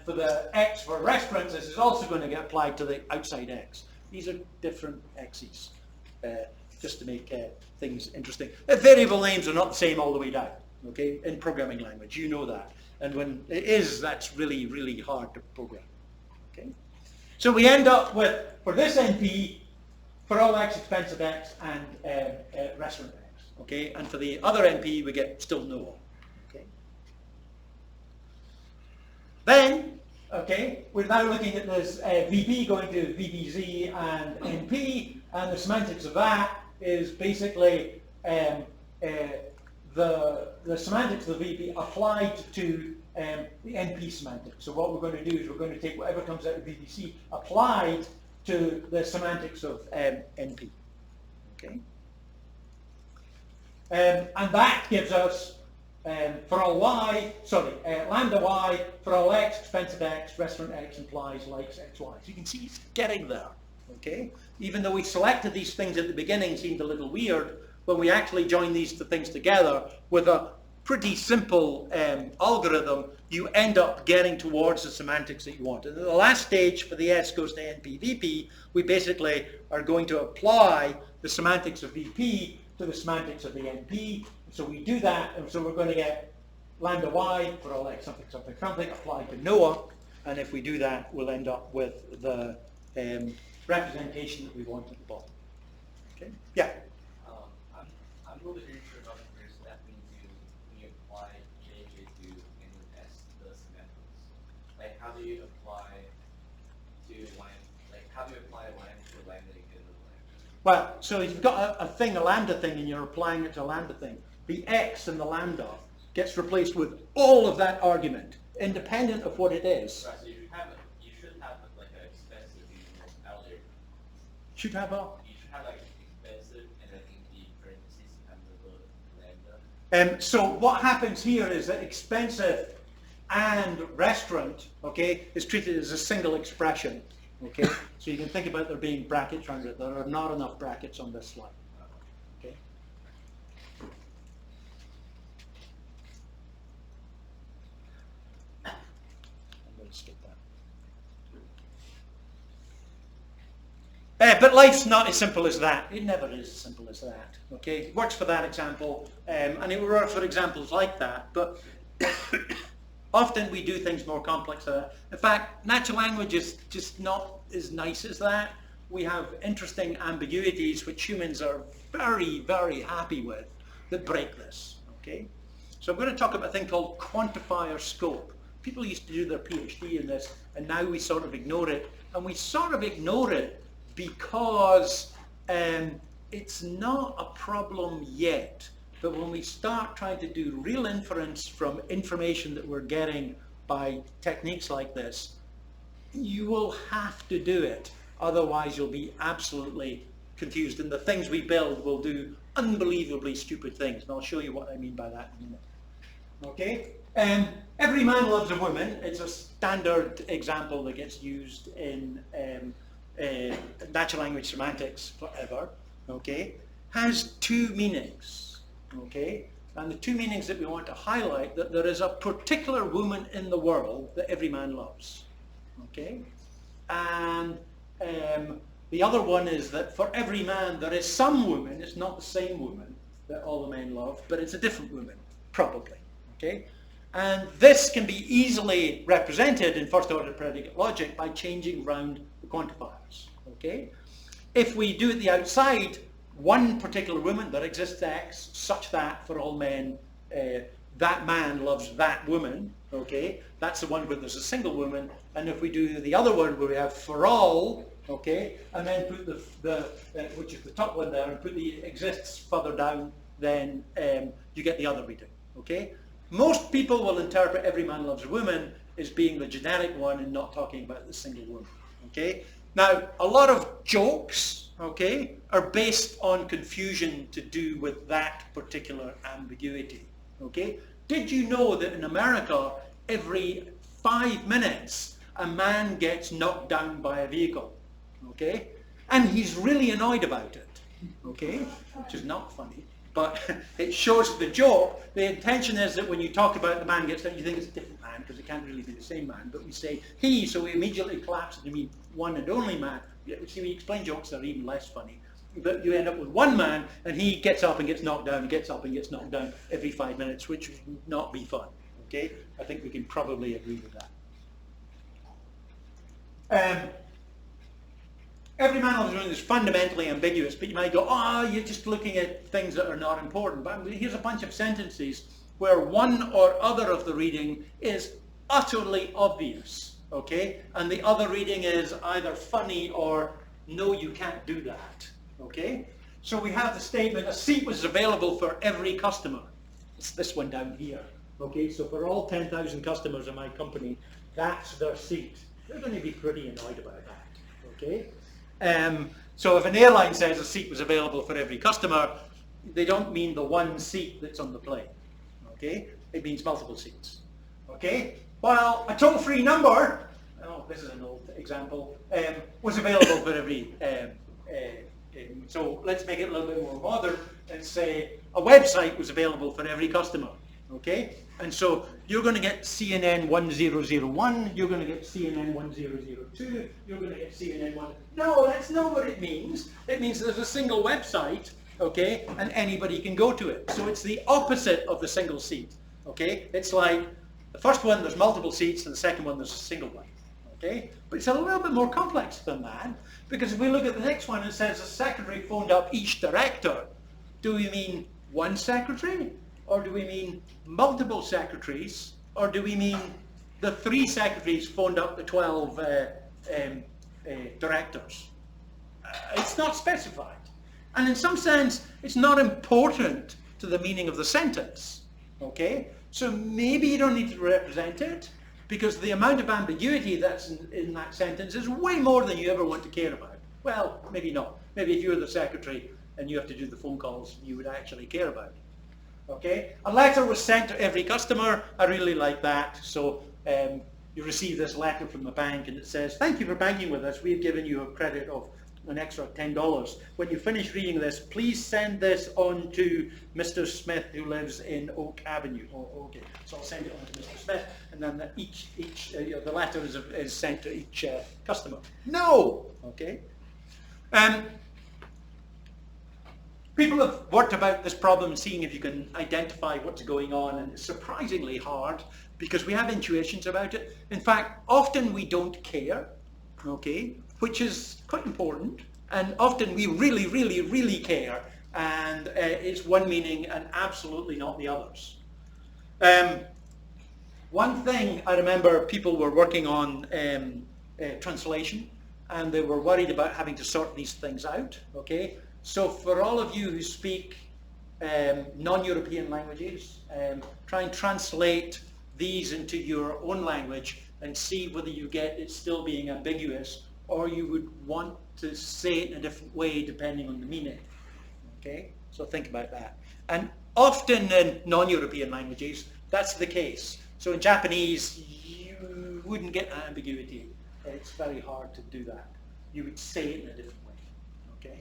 for the x for restaurants, this is also going to get applied to the outside x. These are different x's, just to make things interesting. Variable names are not the same all the way down, okay, in programming language, you know that. And when it is, that's really, really hard to program, okay? So we end up with, for this NP, for all x, expensive x, and restaurant x, okay? And for the other NP, we get still no, okay? Then, okay, we're now looking at this VP going to VPZ and NP, and the semantics of that is basically the semantics of the VP applied to the NP semantics. So what we're going to do is we're going to take whatever comes out of VPC applied to the semantics of NP. Okay, and that gives us for all y, lambda y, for all x, expensive x, restaurant x implies likes xy. So you can see it's getting there. Okay? Even though we selected these things at the beginning seemed a little weird, when we actually join these two things together with a pretty simple algorithm, you end up getting towards the semantics that you want. And the last stage for the S goes to NP VP, we basically are going to apply the semantics of VP to the semantics of the NP. So we do that, and so we're going to get lambda y for all x something something something applied to Noah, and if we do that, we'll end up with the representation that we want at the bottom. Okay? Yeah. I'm a little bit unsure about the first step when you apply JJ to NS the semantics. Like, how do you apply to line? Like, how do you apply line to lambda to get a lambda? Well, so you've got a thing, a lambda thing, and you're applying it to a lambda thing. The x in the lambda gets replaced with all of that argument, independent of what it is. Right, so you should have like an expensive algorithm. Should have a. You should have like expensive, and I think the parentheses under the lambda. So what happens here is that expensive and restaurant, okay, is treated as a single expression, okay? So you can think about there being brackets around it. There are not enough brackets on this slide, okay? I'm going to skip that. But life's not as simple as that. It never is as simple as that. Okay, it works for that example, and it will work for examples like that. But often we do things more complex than that. In fact, natural language is just not as nice as that. We have interesting ambiguities which humans are very, very happy with that break this. Okay, so I'm going to talk about a thing called quantifier scope. People used to do their PhD in this, and now we sort of ignore it, and we sort of ignore it because it's not a problem yet, but when we start trying to do real inference from information that we're getting by techniques like this, you will have to do it. Otherwise you'll be absolutely confused, and the things we build will do unbelievably stupid things, and I'll show you what I mean by that in a minute. Okay? Every man loves a woman. It's a standard example that gets used in natural language semantics forever, okay, has two meanings, okay, and the two meanings that we want to highlight, that there is a particular woman in the world that every man loves, okay, and the other one is that for every man there is some woman, it's not the same woman that all the men love, but it's a different woman, probably, okay. And this can be easily represented in first order predicate logic by changing round the quantifiers. Okay? If we do at the outside, one particular woman, there exists X, such that for all men, that man loves that woman. Okay? That's the one where there's a single woman. And if we do the other one where we have for all, okay, and then put the which is the top one there, and put the exists further down, then you get the other reading. Okay? Most people will interpret every man loves a woman as being the generic one and not talking about the single woman. Okay? Now, a lot of jokes, okay, are based on confusion to do with that particular ambiguity. Okay? Did you know that in America, every 5 minutes, a man gets knocked down by a vehicle? Okay? And he's really annoyed about it. Okay? Which is not funny. But it shows the joke. The intention is that when you talk about the man gets down, you think it's a different man, because it can't really be the same man. But we say he, so we immediately collapse it to mean one and only man. See, we explain jokes that are even less funny. But you end up with one man, and he gets up and gets knocked down, gets up and gets knocked down every 5 minutes, which would not be fun. Okay? I think we can probably agree with that. Every man loves a woman is fundamentally ambiguous, but you might go, oh, you're just looking at things that are not important. But here's a bunch of sentences where one or other of the reading is utterly obvious, okay? And the other reading is either funny or, no, you can't do that, okay? So we have the statement, a seat was available for every customer. It's this one down here, okay? So for all 10,000 customers in my company, that's their seat. They're going to be pretty annoyed about that, okay? So if an airline says a seat was available for every customer, they don't mean the one seat that's on the plane, okay? It means multiple seats, okay? While a toll-free number, oh, this is an old example, was available for every, so let's make it a little bit more modern and say a website was available for every customer, okay? And so you're going to get CNN 1001, you're going to get CNN 1002, you're going to get CNN 1. No, that's not what it means. It means there's a single website, okay, and anybody can go to it. So it's the opposite of the single seat, okay? It's like the first one there's multiple seats and the second one there's a single one, okay? But it's a little bit more complex than that, because if we look at the next one, it says a secretary phoned up each director. Do we mean one secretary? Or do we mean multiple secretaries? Or do we mean the 3 secretaries phoned up the 12 directors? It's not specified. And in some sense, it's not important to the meaning of the sentence. Okay? So maybe you don't need to represent it, because the amount of ambiguity that's in that sentence is way more than you ever want to care about. Well, maybe not. Maybe if you're the secretary and you have to do the phone calls, you would actually care about it. Okay? A letter was sent to every customer. I really like that. So you receive this letter from the bank and it says, thank you for banking with us. We've given you a credit of an extra $10. When you finish reading this, please send this on to Mr. Smith, who lives in Oak Avenue. Oh, okay, so I'll send it on to Mr. Smith, and then the letter is sent to each customer. No! Okay? People have worked about this problem, seeing if you can identify what's going on, and it's surprisingly hard because we have intuitions about it. In fact, often we don't care, okay, which is quite important, and often we really, really, really care, and it's one meaning and absolutely not the others. One thing I remember, people were working on translation, and they were worried about having to sort these things out, okay? So for all of you who speak non-European languages, try and translate these into your own language and see whether you get it still being ambiguous, or you would want to say it in a different way depending on the meaning. Okay? So think about that. And often in non-European languages, that's the case. So in Japanese, you wouldn't get ambiguity. It's very hard to do that. You would say it in a different way. Okay?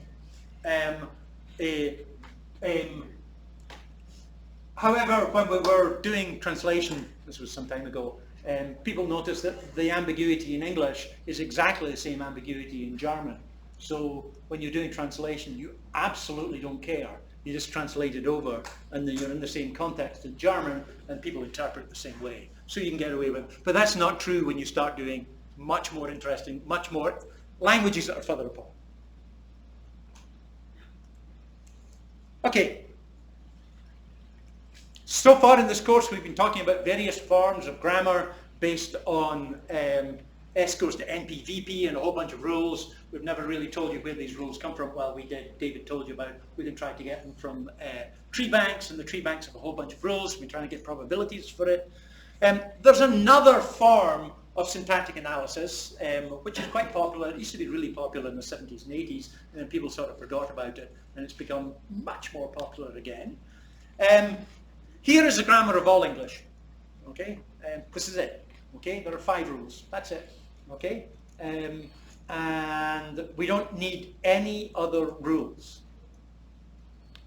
However, when we were doing translation, this was some time ago, people noticed that the ambiguity in English is exactly the same ambiguity in German. So when you're doing translation, you absolutely don't care. You just translate it over, and then you're in the same context in German, and people interpret it the same way. So you can get away with it. But that's not true when you start doing much more interesting, much more languages that are further apart. Okay. So far in this course, we've been talking about various forms of grammar based on S goes to NP, VP, and a whole bunch of rules. We've never really told you where these rules come from. Well, we did. David told you about it. We then tried to get them from tree banks, and the tree banks have a whole bunch of rules. We're trying to get probabilities for it. There's another form of syntactic analysis, which is quite popular. It used to be really popular in the 70s and 80s, and then people sort of forgot about it, and it's become much more popular again. Here is the grammar of all English. Okay, this is it. Okay, there are 5 rules. That's it. Okay, and we don't need any other rules.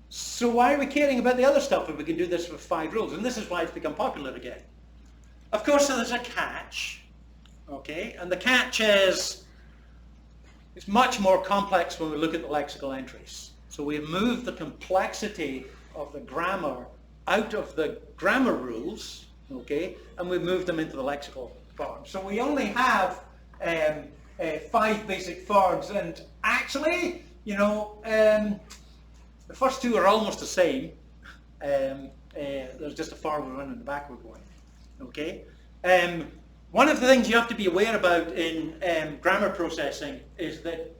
So why are we caring about the other stuff if we can do this with 5 rules? And this is why it's become popular again. Of course, there's a catch. Okay, and the catch is it's much more complex when we look at the lexical entries. So we've moved the complexity of the grammar out of the grammar rules, okay, and we've moved them into the lexical form. So we only have 5 basic forms, and actually, you know, the first 2 are almost the same. There's just a forward one and a backward one, okay. One of the things you have to be aware about in grammar processing is that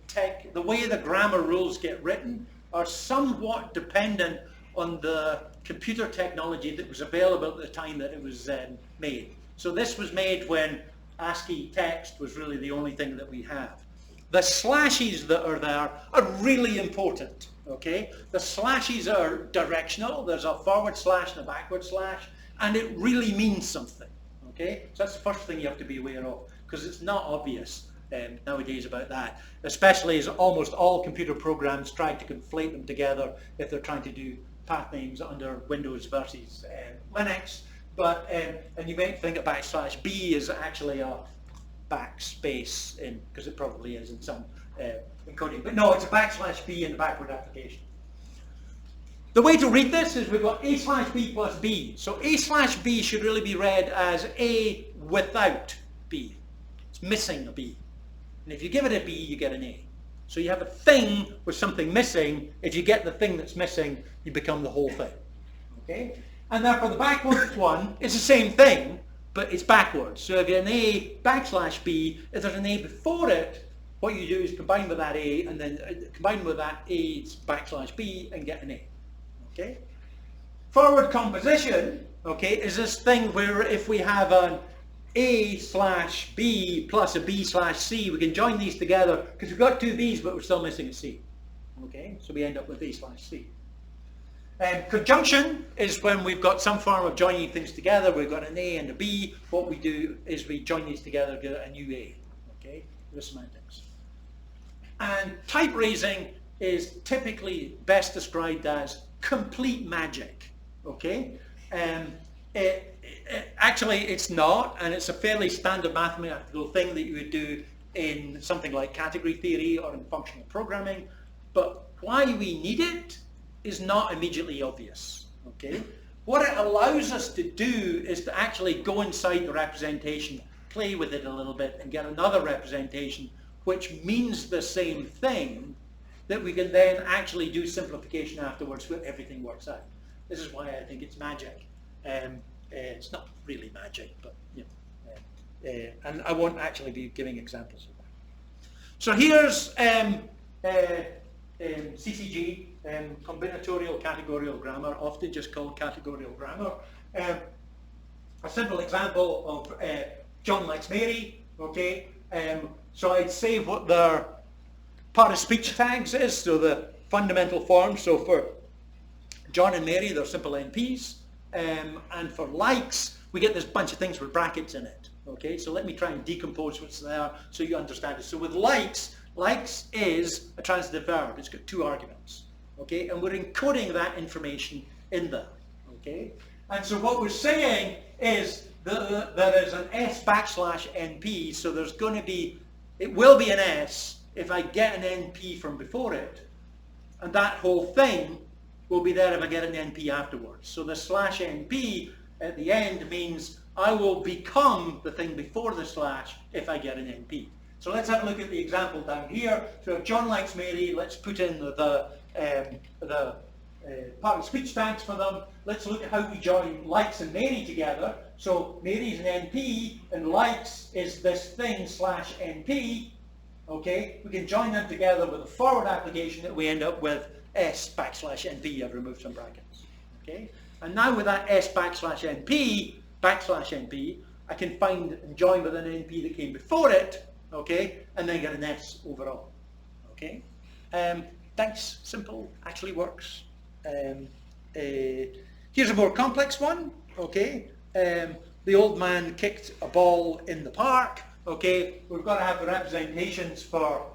the way the grammar rules get written are somewhat dependent on the computer technology that was available at the time that it was made. So this was made when ASCII text was really the only thing that we have. The slashes that are there are really important, okay? The slashes are directional. There's a forward slash and a backward slash, and it really means something, okay? So that's the first thing you have to be aware of, because it's not obvious nowadays about that, especially as almost all computer programs try to conflate them together if they're trying to do path names under Windows versus Linux. But and you might think a \b is actually a backspace in, because it probably is in some encoding, but no, it's a \b in the backward application. The way to read this is we've got a/b plus b. So a/b should really be read as a without b. It's missing a b. And if you give it a b, you get an a. So you have a thing with something missing. If you get the thing that's missing, you become the whole thing. Okay? And therefore the backwards one is the same thing, but it's backwards. So if you have an a/b, if there's an a before it, what you do is combine with that a, and then combine with that a's \b and get an a. Okay? Forward composition, okay, is this thing where if we have an a/b plus a b/c, we can join these together because we've got two b's, but we're still missing a c. Okay, so we end up with a/c. Conjunction is when we've got some form of joining things together. We've got an a and a b. What we do is we join these together to get a new a. Okay, the semantics. And type raising is typically best described as complete magic. Okay, actually it's not, and it's a fairly standard mathematical thing that you would do in something like category theory or in functional programming, but why we need it is not immediately obvious. Okay, what it allows us to do is to actually go inside the representation, play with it a little bit, and get another representation which means the same thing, that we can then actually do simplification afterwards where everything works out. This is why I think it's magic. It's not really magic, but you know, and I won't actually be giving examples of that. So here's CCG, combinatorial categorical grammar, often just called categorical grammar. A simple example of John likes Mary. Okay, so I'd say what their part of speech tags is, so the fundamental form. So for John and Mary, they're simple NPs. And for likes, we get this bunch of things with brackets in it. Okay, so let me try and decompose what's there so you understand it. So with likes is a transitive verb. It's got two arguments. Okay, and we're encoding that information in there. Okay, and so what we're saying is that there is an s/np, so there's going to be, it will be an s if I get an np from before it, and that whole thing will be there if I get an np afterwards. So the /np at the end means I will become the thing before the slash if I get an np. So let's have a look at the example down here. So if John likes Mary, let's put in the part of speech tags for them. Let's look at how we join likes and Mary together. So Mary is an np and likes is this thing /np. Okay, we can join them together with a forward application that we end up with s/np. I've removed some brackets. Okay, and now with that s/np, I can find and join with an np that came before it. Okay, and then get an s overall. Okay, thanks. Simple, actually works. Here's a more complex one. Okay, the old man kicked a ball in the park. Okay, we've got to have the representations for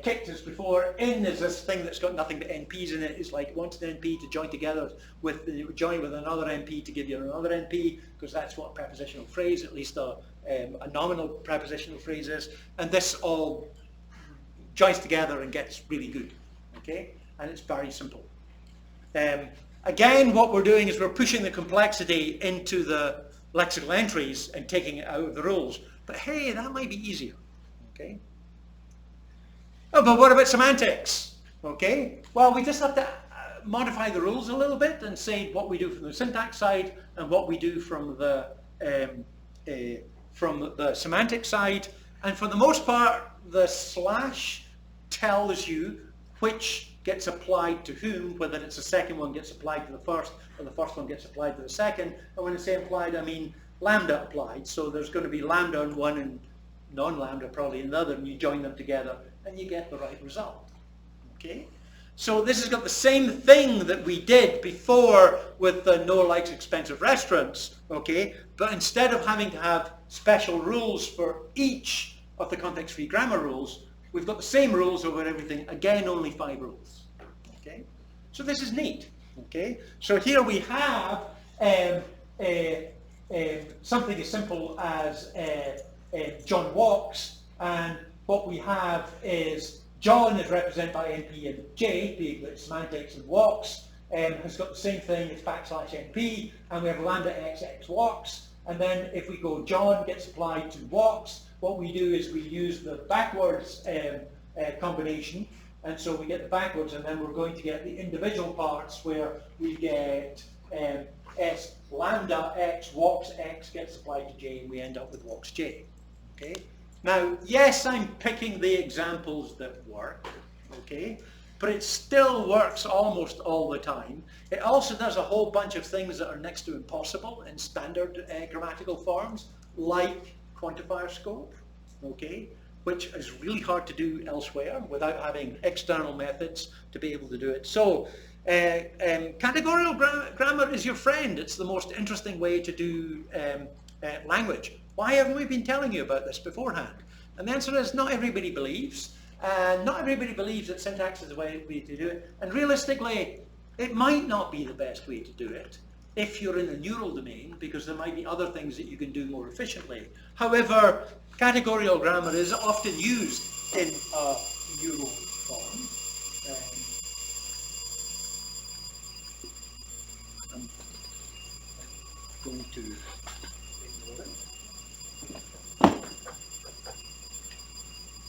kicked as before. In is this thing that's got nothing but NPs in it. It's like it wants an NP to join together with join with another NP to give you another NP, because that's what a prepositional phrase, at least a nominal prepositional phrase is. And this all joins together and gets really good. Okay, and it's very simple. Again, what we're doing is we're pushing the complexity into the lexical entries and taking it out of the rules. But hey, that might be easier. Okay. Oh, but what about semantics? Okay. Well, we just have to modify the rules a little bit and say what we do from the syntax side and what we do from the semantic side. And for the most part, the slash tells you which gets applied to whom, whether it's the second one gets applied to the first or the first one gets applied to the second. And when I say applied, I mean lambda applied. So there's going to be lambda in one and non-lambda probably in the other, and you join them together and you get the right result. Okay. So this has got the same thing that we did before with the no likes expensive restaurants, okay? But instead of having to have special rules for each of the context-free grammar rules, we've got the same rules over everything. Again, only 5 rules, okay? So this is neat, okay? So here we have something as simple as John walks, and what we have is John is represented by NP and J, being that semantics, and walks has got the same thing, it's backslash NP, and we have lambda x walks, and then if we go John gets applied to walks, what we do is we use the backwards combination, and so we get the backwards, and then we're going to get the individual parts where we get S lambda x walks x gets applied to J, and we end up with walks J. Okay. Now, yes, I'm picking the examples that work, okay, but it still works almost all the time. It also does a whole bunch of things that are next to impossible in standard grammatical forms, like quantifier scope, okay, which is really hard to do elsewhere without having external methods to be able to do it. So, categorical grammar is your friend. It's the most interesting way to do language. Why haven't we been telling you about this beforehand? And the answer is not everybody believes. Not everybody believes that syntax is the way to do it. And realistically, it might not be the best way to do it if you're in the neural domain, because there might be other things that you can do more efficiently. However, categorical grammar is often used in a neural form. I'm going to ignore it.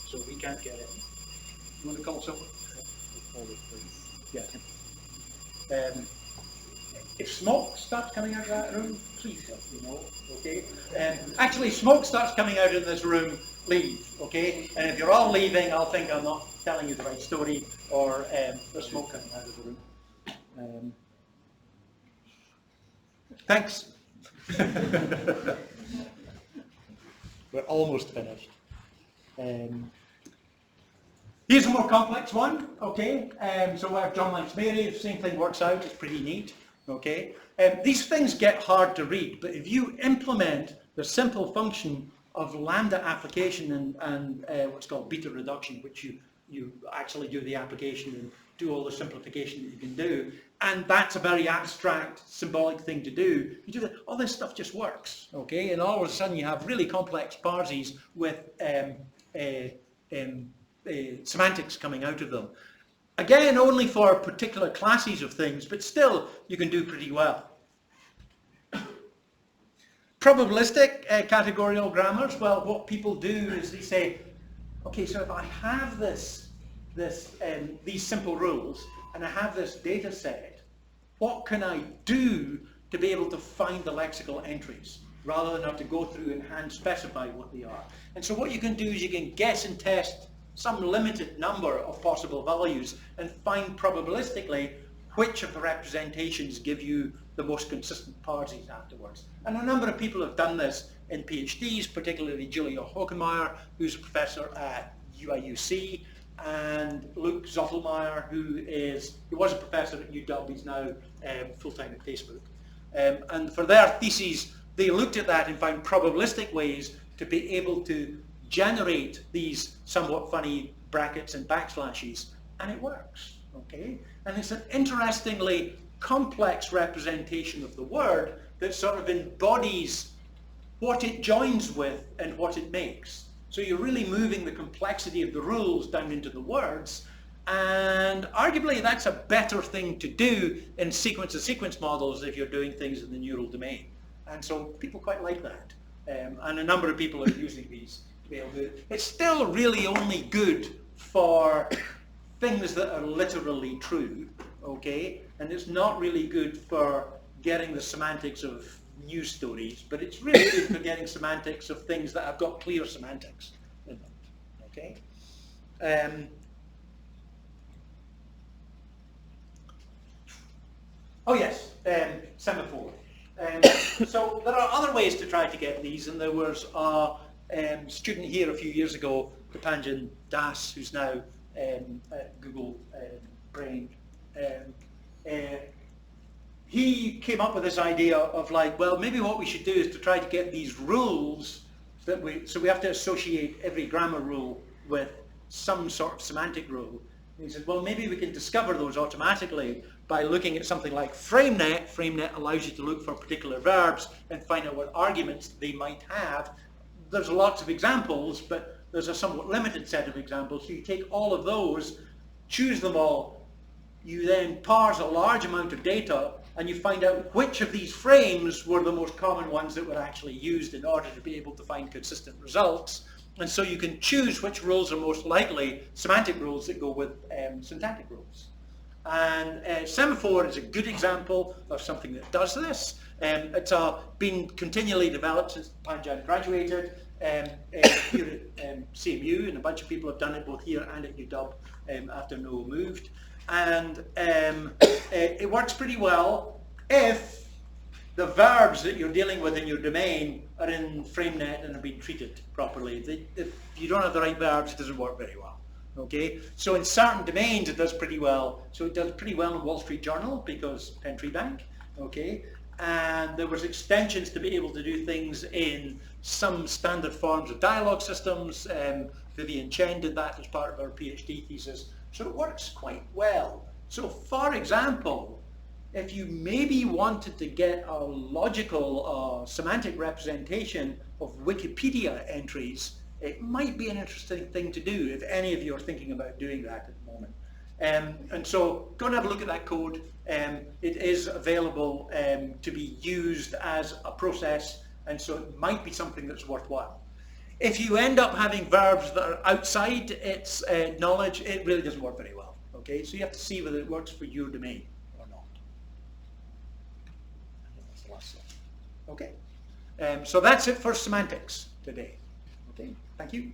So we can't get in. You want to call someone? Hold it, please. Yeah. If smoke starts coming out of that room, please let me know, okay? Actually, smoke starts coming out of this room, leave, okay? And if you're all leaving, I'll think I'm not telling you the right story, or there's smoke coming out of the room. Thanks. We're almost finished. Here's a more complex one, okay? So we have John likes Mary, the same thing works out, it's pretty neat, okay? These things get hard to read, but if you implement the simple function of lambda application and what's called beta reduction, which you actually do the application and do all the simplification that you can do, and that's a very abstract, symbolic thing to do, you do that, all this stuff just works, okay? And all of a sudden you have really complex parses with semantics coming out of them. Again, only for particular classes of things, but still you can do pretty well. Probabilistic categorical grammars, well, what people do is they say, okay, so if I have these simple rules and I have this data set, what can I do to be able to find the lexical entries rather than have to go through and hand specify what they are? And so what you can do is you can guess and test some limited number of possible values and find probabilistically which of the representations give you the most consistent parses afterwards. And a number of people have done this in PhDs, particularly Julia Hockenmeyer, who's a professor at UIUC, and Luke Zottelmeyer, who was a professor at UW, he's now full-time at Facebook. And for their theses, they looked at that and found probabilistic ways to be able to generate these somewhat funny brackets and backslashes, and it works, okay? And it's an interestingly complex representation of the word that sort of embodies what it joins with and what it makes. So you're really moving the complexity of the rules down into the words, and arguably that's a better thing to do in sequence-to-sequence models if you're doing things in the neural domain. And so people quite like that. And a number of people are using these to be able to do it. It's still really only good for things that are literally true, okay? And it's not really good for getting the semantics of news stories, but it's really good for getting semantics of things that have got clear semantics in them, okay? Oh yes, semaphore. So there are other ways to try to get these, and there was a student here a few years ago, Dipanjan Das, who's now at Google brain. He came up with this idea of like, well, maybe what we should do is to try to get these rules so we have to associate every grammar rule with some sort of semantic rule. And he said, well, maybe we can discover those automatically by looking at something like FrameNet. FrameNet allows you to look for particular verbs and find out what arguments they might have. There's lots of examples, but there's a somewhat limited set of examples. So you take all of those, choose them all, you then parse a large amount of data, and you find out which of these frames were the most common ones that were actually used in order to be able to find consistent results. And so you can choose which rules are most likely semantic rules that go with syntactic rules. And Semaphore is a good example of something that does this. It's been continually developed since Panjan graduated here at CMU, and a bunch of people have done it both here and at UW after Noel moved. And it works pretty well if the verbs that you're dealing with in your domain are in FrameNet and are being treated properly. If you don't have the right verbs, it doesn't work very well. Okay, so in certain domains it does pretty well. So it does pretty well in Wall Street Journal because Penn Tree Bank. Okay, and there was extensions to be able to do things in some standard forms of dialogue systems. Vivian Chen did that as part of her PhD thesis. So it works quite well. So for example, if you maybe wanted to get a logical semantic representation of Wikipedia entries, it might be an interesting thing to do if any of you are thinking about doing that at the moment. And so go and have a look at that code. It is available to be used as a process, and so it might be something that's worthwhile. If you end up having verbs that are outside its knowledge, it really doesn't work very well. Okay, so you have to see whether it works for your domain or not. That's the last slide. Okay, so that's it for semantics today. Okay, thank you.